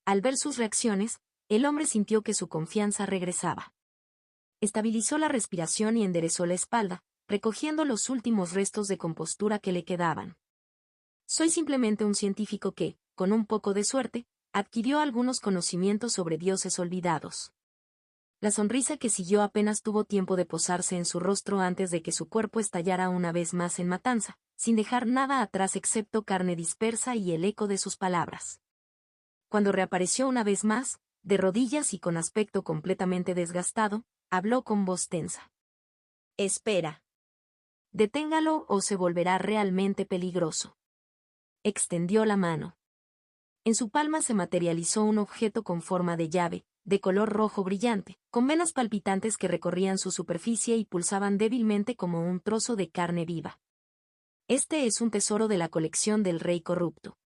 Al ver sus reacciones, el hombre sintió que su confianza regresaba. Estabilizó la respiración y enderezó la espalda, recogiendo los últimos restos de compostura que le quedaban. Soy simplemente un científico que, con un poco de suerte, adquirió algunos conocimientos sobre dioses olvidados. La sonrisa que siguió apenas tuvo tiempo de posarse en su rostro antes de que su cuerpo estallara una vez más en matanza, sin dejar nada atrás excepto carne dispersa y el eco de sus palabras. Cuando reapareció una vez más, de rodillas y con aspecto completamente desgastado, habló con voz tensa. Espera. Deténgalo o se volverá realmente peligroso. Extendió la mano. En su palma se materializó un objeto con forma de llave, de color rojo brillante, con venas palpitantes que recorrían su superficie y pulsaban débilmente como un trozo de carne viva. Este es un tesoro de la colección del rey corrupto.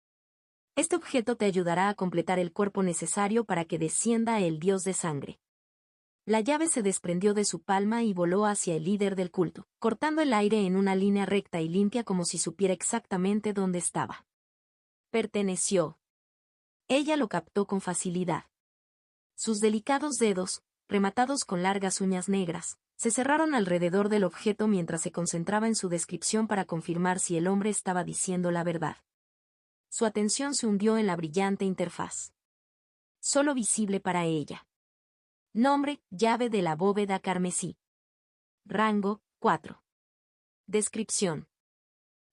Este objeto te ayudará a completar el cuerpo necesario para que descienda el dios de sangre. La llave se desprendió de su palma y voló hacia el líder del culto, cortando el aire en una línea recta y limpia como si supiera exactamente dónde estaba. Perteneció. Ella lo captó con facilidad. Sus delicados dedos, rematados con largas uñas negras, se cerraron alrededor del objeto mientras se concentraba en su descripción para confirmar si el hombre estaba diciendo la verdad. Su atención se hundió en la brillante interfaz. Solo visible para ella. Nombre, llave de la bóveda carmesí. Rango, 4. Descripción.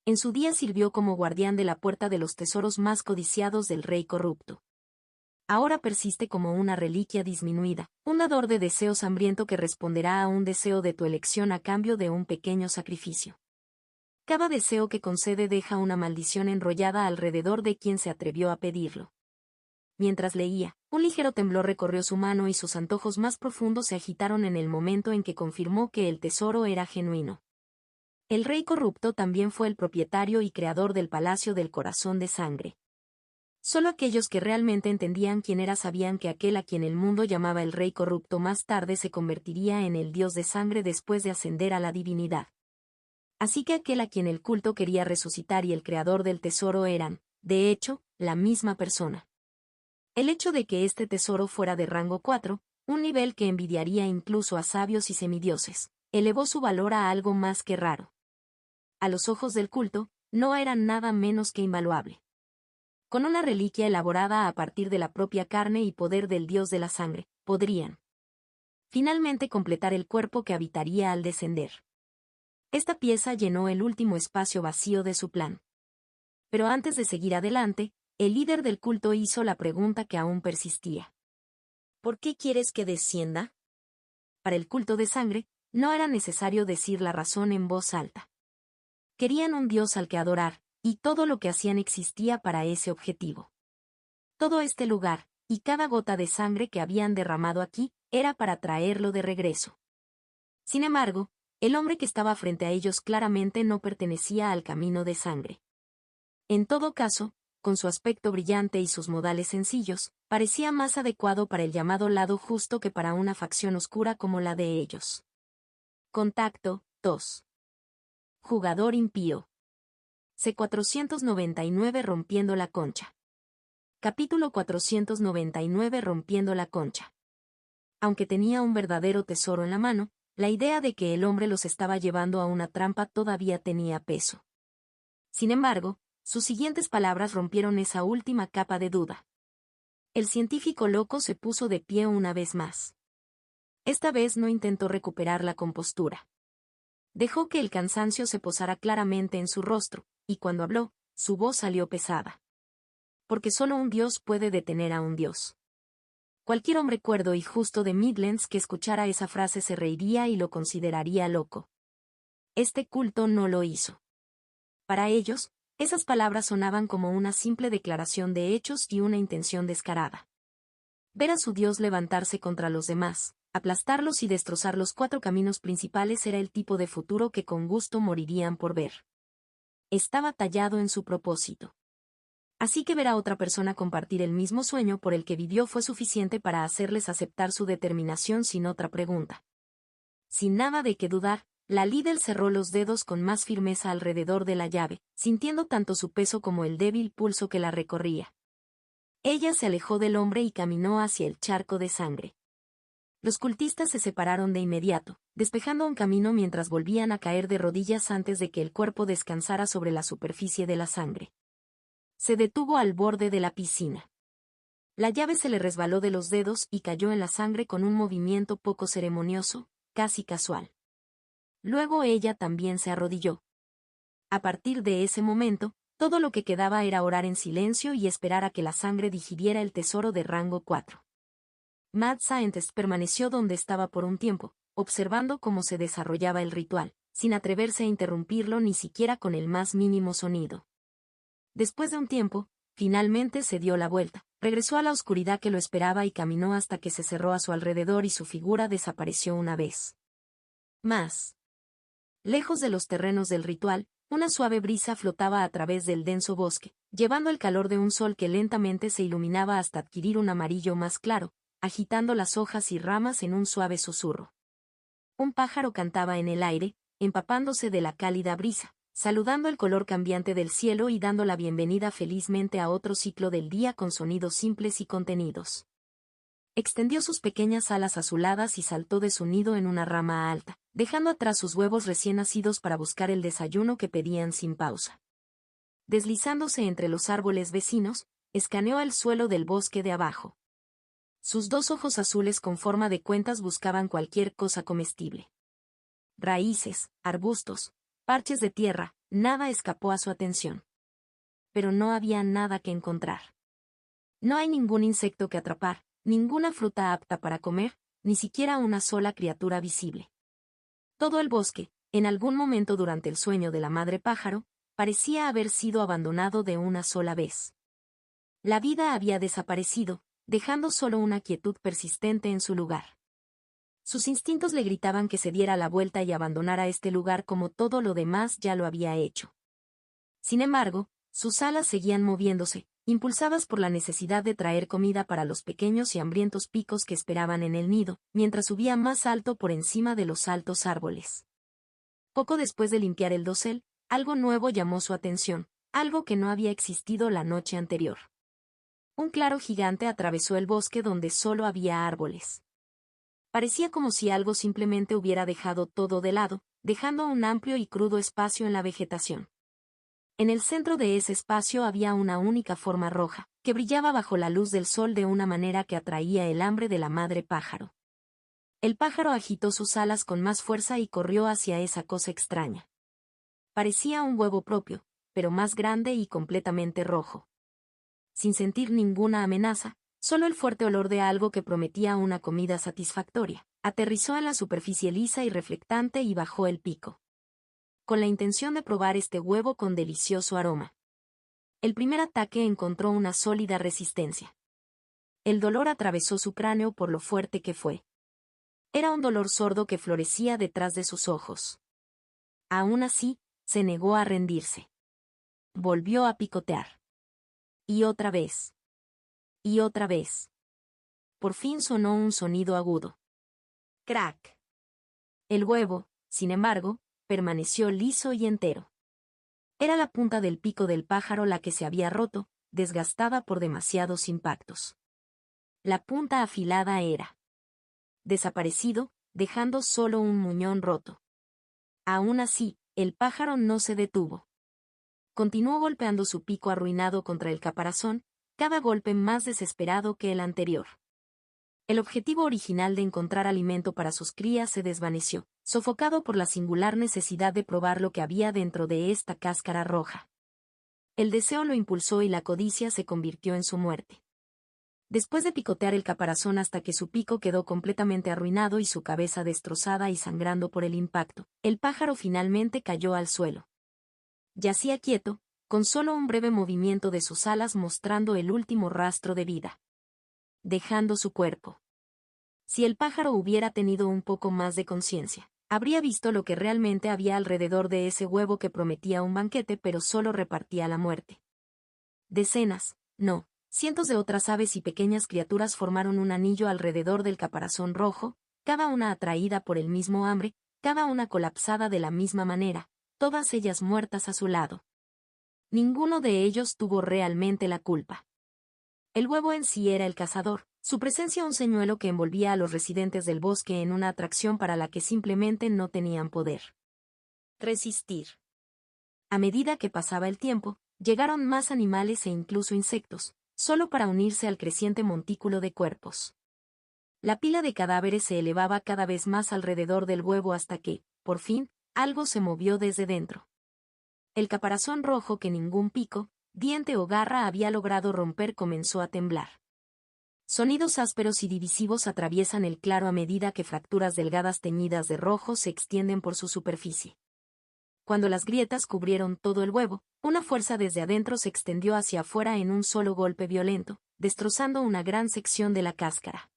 En su día sirvió como guardián de la puerta de los tesoros más codiciados del rey corrupto. Ahora persiste como una reliquia disminuida, un dador de deseos hambriento que responderá a un deseo de tu elección a cambio de un pequeño sacrificio. Cada deseo que concede deja una maldición enrollada alrededor de quien se atrevió a pedirlo. Mientras leía, un ligero temblor recorrió su mano y sus antojos más profundos se agitaron en el momento en que confirmó que el tesoro era genuino. El rey corrupto también fue el propietario y creador del Palacio del Corazón de Sangre. Solo aquellos que realmente entendían quién era sabían que aquel a quien el mundo llamaba el rey corrupto más tarde se convertiría en el dios de sangre después de ascender a la divinidad. Así que aquel a quien el culto quería resucitar y el creador del tesoro eran, de hecho, la misma persona. El hecho de que este tesoro fuera de rango 4, un nivel que envidiaría incluso a sabios y semidioses, elevó su valor a algo más que raro. A los ojos del culto, no era nada menos que invaluable. Con una reliquia elaborada a partir de la propia carne y poder del dios de la sangre, podrían finalmente completar el cuerpo que habitaría al descender. Esta pieza llenó el último espacio vacío de su plan. Pero antes de seguir adelante, el líder del culto hizo la pregunta que aún persistía. ¿Por qué quieres que descienda? Para el culto de sangre, no era necesario decir la razón en voz alta. Querían un dios al que adorar, y todo lo que hacían existía para ese objetivo. Todo este lugar, y cada gota de sangre que habían derramado aquí, era para traerlo de regreso. Sin embargo, el hombre que estaba frente a ellos claramente no pertenecía al camino de sangre. En todo caso, con su aspecto brillante y sus modales sencillos, parecía más adecuado para el llamado lado justo que para una facción oscura como la de ellos. Contacto 2. Jugador impío. C499 Rompiendo la concha. Capítulo 499 Rompiendo la concha. Aunque tenía un verdadero tesoro en la mano, la idea de que el hombre los estaba llevando a una trampa todavía tenía peso. Sin embargo, sus siguientes palabras rompieron esa última capa de duda. El científico loco se puso de pie una vez más. Esta vez no intentó recuperar la compostura. Dejó que el cansancio se posara claramente en su rostro, y cuando habló, su voz salió pesada. Porque solo un dios puede detener a un dios. Cualquier hombre cuerdo y justo de Midlands que escuchara esa frase se reiría y lo consideraría loco. Este culto no lo hizo. Para ellos, esas palabras sonaban como una simple declaración de hechos y una intención descarada. Ver a su dios levantarse contra los demás, aplastarlos y destrozar los 4 caminos principales era el tipo de futuro que con gusto morirían por ver. Estaba tallado en su propósito. Así que ver a otra persona compartir el mismo sueño por el que vivió fue suficiente para hacerles aceptar su determinación sin otra pregunta. Sin nada de qué dudar, la líder cerró los dedos con más firmeza alrededor de la llave, sintiendo tanto su peso como el débil pulso que la recorría. Ella se alejó del hombre y caminó hacia el charco de sangre. Los cultistas se separaron de inmediato, despejando un camino mientras volvían a caer de rodillas antes de que el cuerpo descansara sobre la superficie de la sangre. Se detuvo al borde de la piscina. La llave se le resbaló de los dedos y cayó en la sangre con un movimiento poco ceremonioso, casi casual. Luego ella también se arrodilló. A partir de ese momento, todo lo que quedaba era orar en silencio y esperar a que la sangre digiriera el tesoro de rango 4. Mad Scientist permaneció donde estaba por un tiempo, observando cómo se desarrollaba el ritual, sin atreverse a interrumpirlo ni siquiera con el más mínimo sonido. Después de un tiempo, finalmente se dio la vuelta, regresó a la oscuridad que lo esperaba y caminó hasta que se cerró a su alrededor y su figura desapareció una vez más. Lejos de los terrenos del ritual, una suave brisa flotaba a través del denso bosque, llevando el calor de un sol que lentamente se iluminaba hasta adquirir un amarillo más claro, agitando las hojas y ramas en un suave susurro. Un pájaro cantaba en el aire, empapándose de la cálida brisa, saludando el color cambiante del cielo y dando la bienvenida felizmente a otro ciclo del día con sonidos simples y contenidos. Extendió sus pequeñas alas azuladas y saltó de su nido en una rama alta, dejando atrás sus huevos recién nacidos para buscar el desayuno que pedían sin pausa. Deslizándose entre los árboles vecinos, escaneó el suelo del bosque de abajo. Sus 2 ojos azules con forma de cuentas buscaban cualquier cosa comestible. Raíces, arbustos, parches de tierra, nada escapó a su atención. Pero no había nada que encontrar. No hay ningún insecto que atrapar, ninguna fruta apta para comer, ni siquiera una sola criatura visible. Todo el bosque, en algún momento durante el sueño de la madre pájaro, parecía haber sido abandonado de una sola vez. La vida había desaparecido, dejando solo una quietud persistente en su lugar. Sus instintos le gritaban que se diera la vuelta y abandonara este lugar como todo lo demás ya lo había hecho. Sin embargo, sus alas seguían moviéndose, impulsadas por la necesidad de traer comida para los pequeños y hambrientos picos que esperaban en el nido, mientras subía más alto por encima de los altos árboles. Poco después de limpiar el dosel, algo nuevo llamó su atención, algo que no había existido la noche anterior. Un claro gigante atravesó el bosque donde solo había árboles. Parecía como si algo simplemente hubiera dejado todo de lado, dejando un amplio y crudo espacio en la vegetación. En el centro de ese espacio había una única forma roja, que brillaba bajo la luz del sol de una manera que atraía el hambre de la madre pájaro. El pájaro agitó sus alas con más fuerza y corrió hacia esa cosa extraña. Parecía un huevo propio, pero más grande y completamente rojo. Sin sentir ninguna amenaza, solo el fuerte olor de algo que prometía una comida satisfactoria, aterrizó en la superficie lisa y reflectante y bajó el pico, con la intención de probar este huevo con delicioso aroma. El primer ataque encontró una sólida resistencia. El dolor atravesó su cráneo por lo fuerte que fue. Era un dolor sordo que florecía detrás de sus ojos. Aún así, se negó a rendirse. Volvió a picotear. Y otra vez. Y otra vez. Por fin sonó un sonido agudo. ¡Crack! El huevo, sin embargo, permaneció liso y entero. Era la punta del pico del pájaro la que se había roto, desgastada por demasiados impactos. La punta afilada era desaparecido, dejando solo un muñón roto. Aún así, el pájaro no se detuvo. Continuó golpeando su pico arruinado contra el caparazón, cada golpe más desesperado que el anterior. El objetivo original de encontrar alimento para sus crías se desvaneció, sofocado por la singular necesidad de probar lo que había dentro de esta cáscara roja. El deseo lo impulsó y la codicia se convirtió en su muerte. Después de picotear el caparazón hasta que su pico quedó completamente arruinado y su cabeza destrozada y sangrando por el impacto, el pájaro finalmente cayó al suelo. Yacía quieto, con solo un breve movimiento de sus alas mostrando el último rastro de vida, dejando su cuerpo. Si el pájaro hubiera tenido un poco más de conciencia, habría visto lo que realmente había alrededor de ese huevo que prometía un banquete pero solo repartía la muerte. Decenas, no, cientos de otras aves y pequeñas criaturas formaron un anillo alrededor del caparazón rojo, cada una atraída por el mismo hambre, cada una colapsada de la misma manera, todas ellas muertas a su lado. Ninguno de ellos tuvo realmente la culpa. El huevo en sí era el cazador, su presencia un señuelo que envolvía a los residentes del bosque en una atracción para la que simplemente no tenían poder resistir. A medida que pasaba el tiempo, llegaron más animales e incluso insectos, solo para unirse al creciente montículo de cuerpos. La pila de cadáveres se elevaba cada vez más alrededor del huevo hasta que, por fin, algo se movió desde dentro. El caparazón rojo que ningún pico, diente o garra había logrado romper comenzó a temblar. Sonidos ásperos y divisivos atraviesan el claro a medida que fracturas delgadas teñidas de rojo se extienden por su superficie. Cuando las grietas cubrieron todo el huevo, una fuerza desde adentro se extendió hacia afuera en un solo golpe violento, destrozando una gran sección de la cáscara.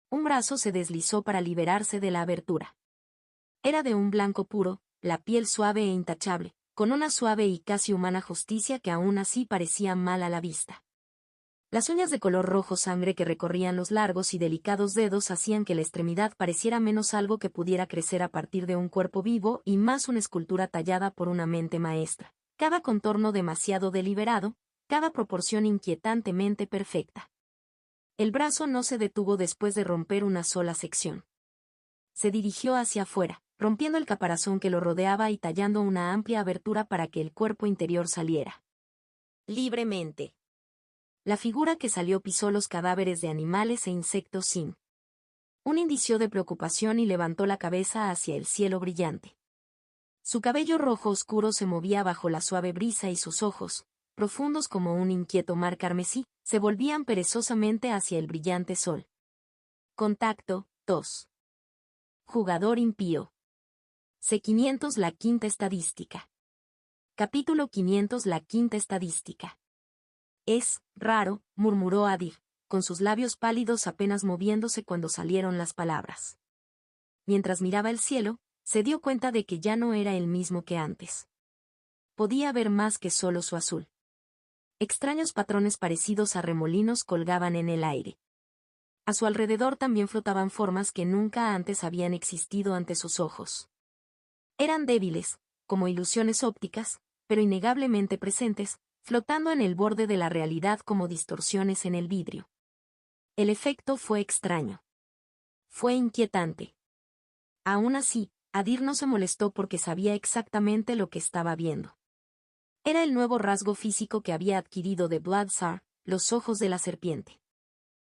Un brazo se deslizó para liberarse de la abertura. Era de un blanco puro, la piel suave e intachable, con una suave y casi humana justicia que aún así parecía mal a la vista. Las uñas de color rojo sangre que recorrían los largos y delicados dedos hacían que la extremidad pareciera menos algo que pudiera crecer a partir de un cuerpo vivo y más una escultura tallada por una mente maestra. Cada contorno demasiado deliberado, cada proporción inquietantemente perfecta. El brazo no se detuvo después de romper una sola sección. Se dirigió hacia afuera, rompiendo el caparazón que lo rodeaba y tallando una amplia abertura para que el cuerpo interior saliera libremente. La figura que salió pisó los cadáveres de animales e insectos sin un indicio de preocupación y levantó la cabeza hacia el cielo brillante. Su cabello rojo oscuro se movía bajo la suave brisa y sus ojos, profundos como un inquieto mar carmesí, se volvían perezosamente hacia el brillante sol. Contacto, tos. Jugador impío. C500 La quinta estadística. Capítulo 500 La quinta estadística. Es raro, murmuró Adir, con sus labios pálidos apenas moviéndose cuando salieron las palabras. Mientras miraba el cielo, se dio cuenta de que ya no era el mismo que antes. Podía ver más que solo su azul. Extraños patrones parecidos a remolinos colgaban en el aire. A su alrededor también flotaban formas que nunca antes habían existido ante sus ojos. Eran débiles, como ilusiones ópticas, pero innegablemente presentes, flotando en el borde de la realidad como distorsiones en el vidrio. El efecto fue extraño. Fue inquietante. Aún así, Adir no se molestó porque sabía exactamente lo que estaba viendo. Era el nuevo rasgo físico que había adquirido de Bloodstar, los ojos de la serpiente.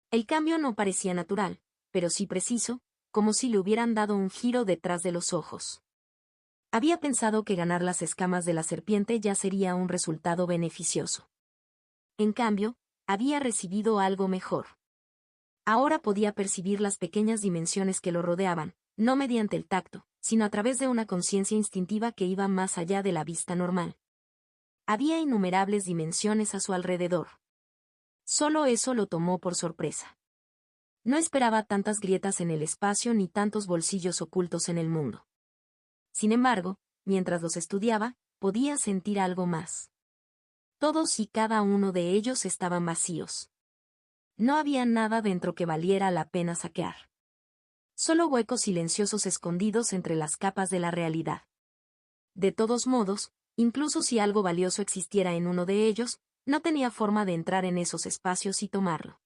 El cambio no parecía natural, pero sí preciso, como si le hubieran dado un giro detrás de los ojos. Había pensado que ganar las escamas de la serpiente ya sería un resultado beneficioso. En cambio, había recibido algo mejor. Ahora podía percibir las pequeñas dimensiones que lo rodeaban, no mediante el tacto, sino a través de una conciencia instintiva que iba más allá de la vista normal. Había innumerables dimensiones a su alrededor. Solo eso lo tomó por sorpresa. No esperaba tantas grietas en el espacio ni tantos bolsillos ocultos en el mundo. Sin embargo, mientras los estudiaba, podía sentir algo más. Todos y cada uno de ellos estaban vacíos. No había nada dentro que valiera la pena saquear. Solo huecos silenciosos escondidos entre las capas de la realidad. De todos modos, incluso si algo valioso existiera en uno de ellos, no tenía forma de entrar en esos espacios y tomarlo.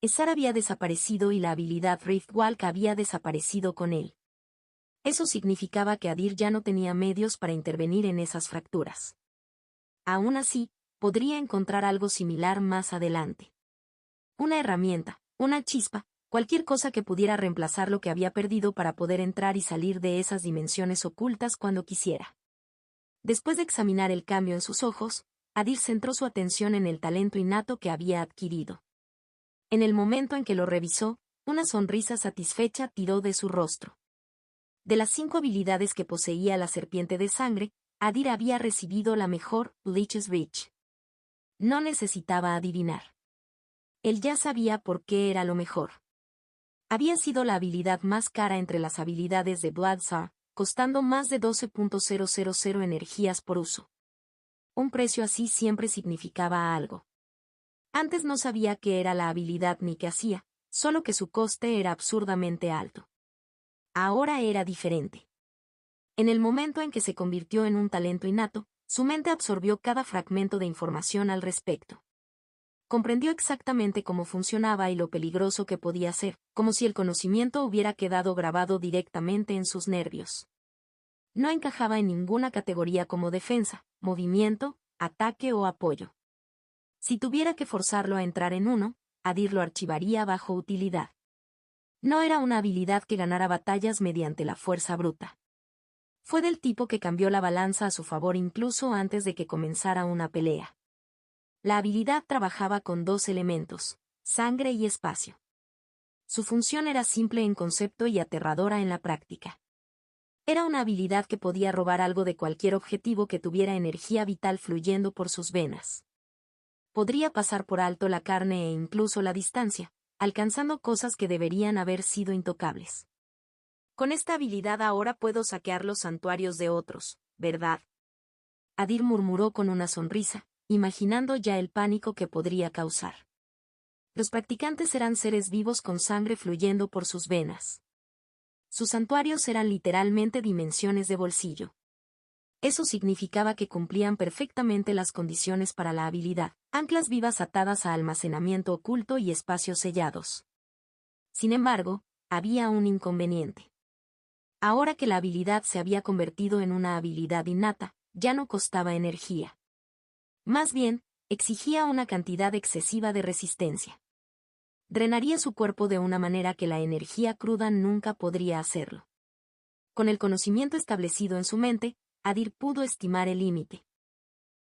Esar había desaparecido y la habilidad Riftwalk había desaparecido con él. Eso significaba que Adir ya no tenía medios para intervenir en esas fracturas. Aún así, podría encontrar algo similar más adelante. Una herramienta, una chispa, cualquier cosa que pudiera reemplazar lo que había perdido para poder entrar y salir de esas dimensiones ocultas cuando quisiera. Después de examinar el cambio en sus ojos, Adir centró su atención en el talento innato que había adquirido. En el momento en que lo revisó, una sonrisa satisfecha tiró de su rostro. De las 5 habilidades que poseía la serpiente de sangre, Adir había recibido la mejor, Leech's Reach. No necesitaba adivinar. Él ya sabía por qué era lo mejor. Había sido la habilidad más cara entre las habilidades de Bloodstar, costando más de 12.000 energías por uso. Un precio así siempre significaba algo. Antes no sabía qué era la habilidad ni qué hacía, solo que su coste era absurdamente alto. Ahora era diferente. En el momento en que se convirtió en un talento innato, su mente absorbió cada fragmento de información al respecto. Comprendió exactamente cómo funcionaba y lo peligroso que podía ser, como si el conocimiento hubiera quedado grabado directamente en sus nervios. No encajaba en ninguna categoría como defensa, movimiento, ataque o apoyo. Si tuviera que forzarlo a entrar en uno, Adir lo archivaría bajo utilidad. No era una habilidad que ganara batallas mediante la fuerza bruta. Fue del tipo que cambió la balanza a su favor incluso antes de que comenzara una pelea. La habilidad trabajaba con 2 elementos, sangre y espacio. Su función era simple en concepto y aterradora en la práctica. Era una habilidad que podía robar algo de cualquier objetivo que tuviera energía vital fluyendo por sus venas. Podría pasar por alto la carne e incluso la distancia, alcanzando cosas que deberían haber sido intocables. Con esta habilidad ahora puedo saquear los santuarios de otros, ¿verdad? Adir murmuró con una sonrisa, imaginando ya el pánico que podría causar. Los practicantes eran seres vivos con sangre fluyendo por sus venas. Sus santuarios eran literalmente dimensiones de bolsillo. Eso significaba que cumplían perfectamente las condiciones para la habilidad, anclas vivas atadas a almacenamiento oculto y espacios sellados. Sin embargo, había un inconveniente. Ahora que la habilidad se había convertido en una habilidad innata, ya no costaba energía. Más bien, exigía una cantidad excesiva de resistencia. Drenaría su cuerpo de una manera que la energía cruda nunca podría hacerlo. Con el conocimiento establecido en su mente, Adir pudo estimar el límite.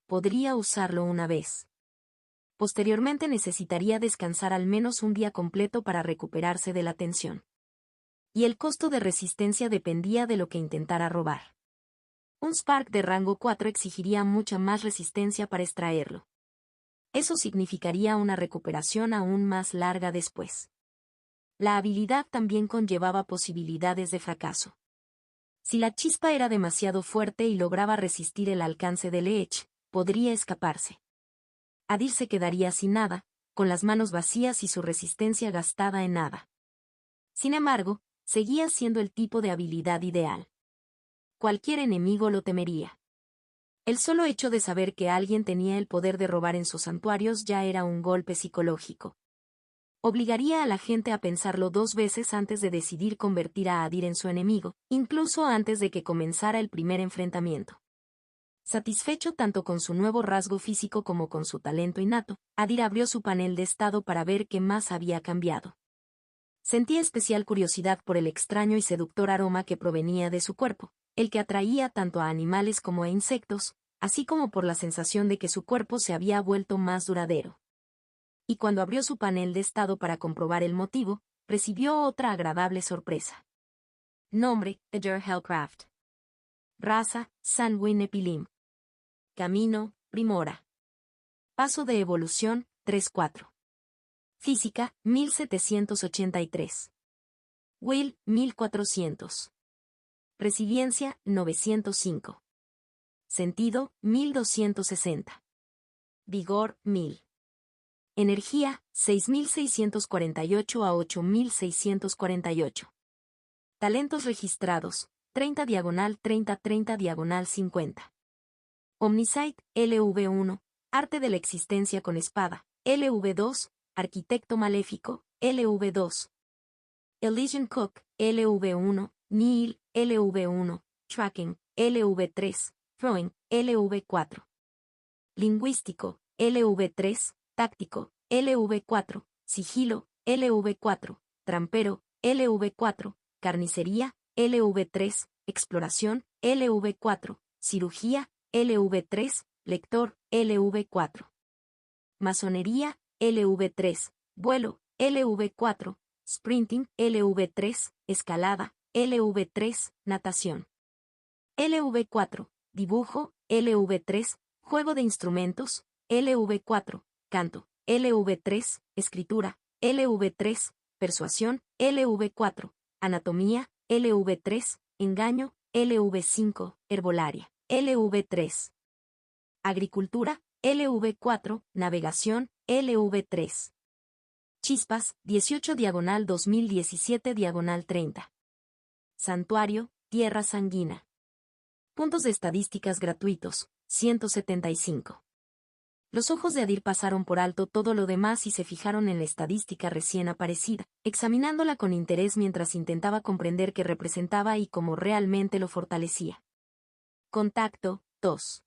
Podría usarlo una vez. Posteriormente necesitaría descansar al menos un día completo para recuperarse de la tensión. y el costo de resistencia dependía de lo que intentara robar. Un Spark de rango 4 exigiría mucha más resistencia para extraerlo. Eso significaría una recuperación aún más larga después. La habilidad también conllevaba posibilidades de fracaso. Si la chispa era demasiado fuerte y lograba resistir el alcance del Edge, podría escaparse. Adir se quedaría sin nada, con las manos vacías y su resistencia gastada en nada. Sin embargo, seguía siendo el tipo de habilidad ideal. Cualquier enemigo lo temería. El solo hecho de saber que alguien tenía el poder de robar en sus santuarios ya era un golpe psicológico. Obligaría a la gente a pensarlo 2 veces antes de decidir convertir a Adir en su enemigo, incluso antes de que comenzara el primer enfrentamiento. Satisfecho tanto con su nuevo rasgo físico como con su talento innato, Adir abrió su panel de estado para ver qué más había cambiado. Sentía especial curiosidad por el extraño y seductor aroma que provenía de su cuerpo, el que atraía tanto a animales como a insectos, así como por la sensación de que su cuerpo se había vuelto más duradero. Y cuando abrió su panel de estado para comprobar el motivo, recibió otra agradable sorpresa. Nombre: Adir Hellcraft. Raza: Sanguine Nepilim. Camino: Primora. Paso de evolución: 3-4. Física: 1783. Will: 1400. Resiliencia: 905. Sentido: 1260. Vigor: 1000. Energía: 6648 a 8648. Talentos registrados: 30/30/30/50. Omniscience, LV1, Arte de la existencia con espada, LV2, Arquitecto maléfico, LV2. Elysian Cook, LV1, Nihil, LV1, Tracking, LV3, Throwing, LV4. Lingüístico, LV3, Táctico, LV4, Sigilo, LV4, Trampero, LV4, Carnicería, LV3, Exploración, LV4, Cirugía, LV3, Lector, LV4. Masonería, LV3, Vuelo, LV4, Sprinting, LV3, Escalada, LV3, Natación. LV4, Dibujo, LV3, Juego de instrumentos, LV4, Canto, LV3, Escritura, LV3, Persuasión, LV4, Anatomía, LV3, Engaño, LV5, Herbolaria, LV3. Agricultura, LV4, Navegación, LV3. Chispas, 18/2017/30. Santuario, Tierra Sanguina. Puntos de estadísticas gratuitos, 175. Los ojos de Adir pasaron por alto todo lo demás y se fijaron en la estadística recién aparecida, examinándola con interés mientras intentaba comprender qué representaba y cómo realmente lo fortalecía. Contacto, 2.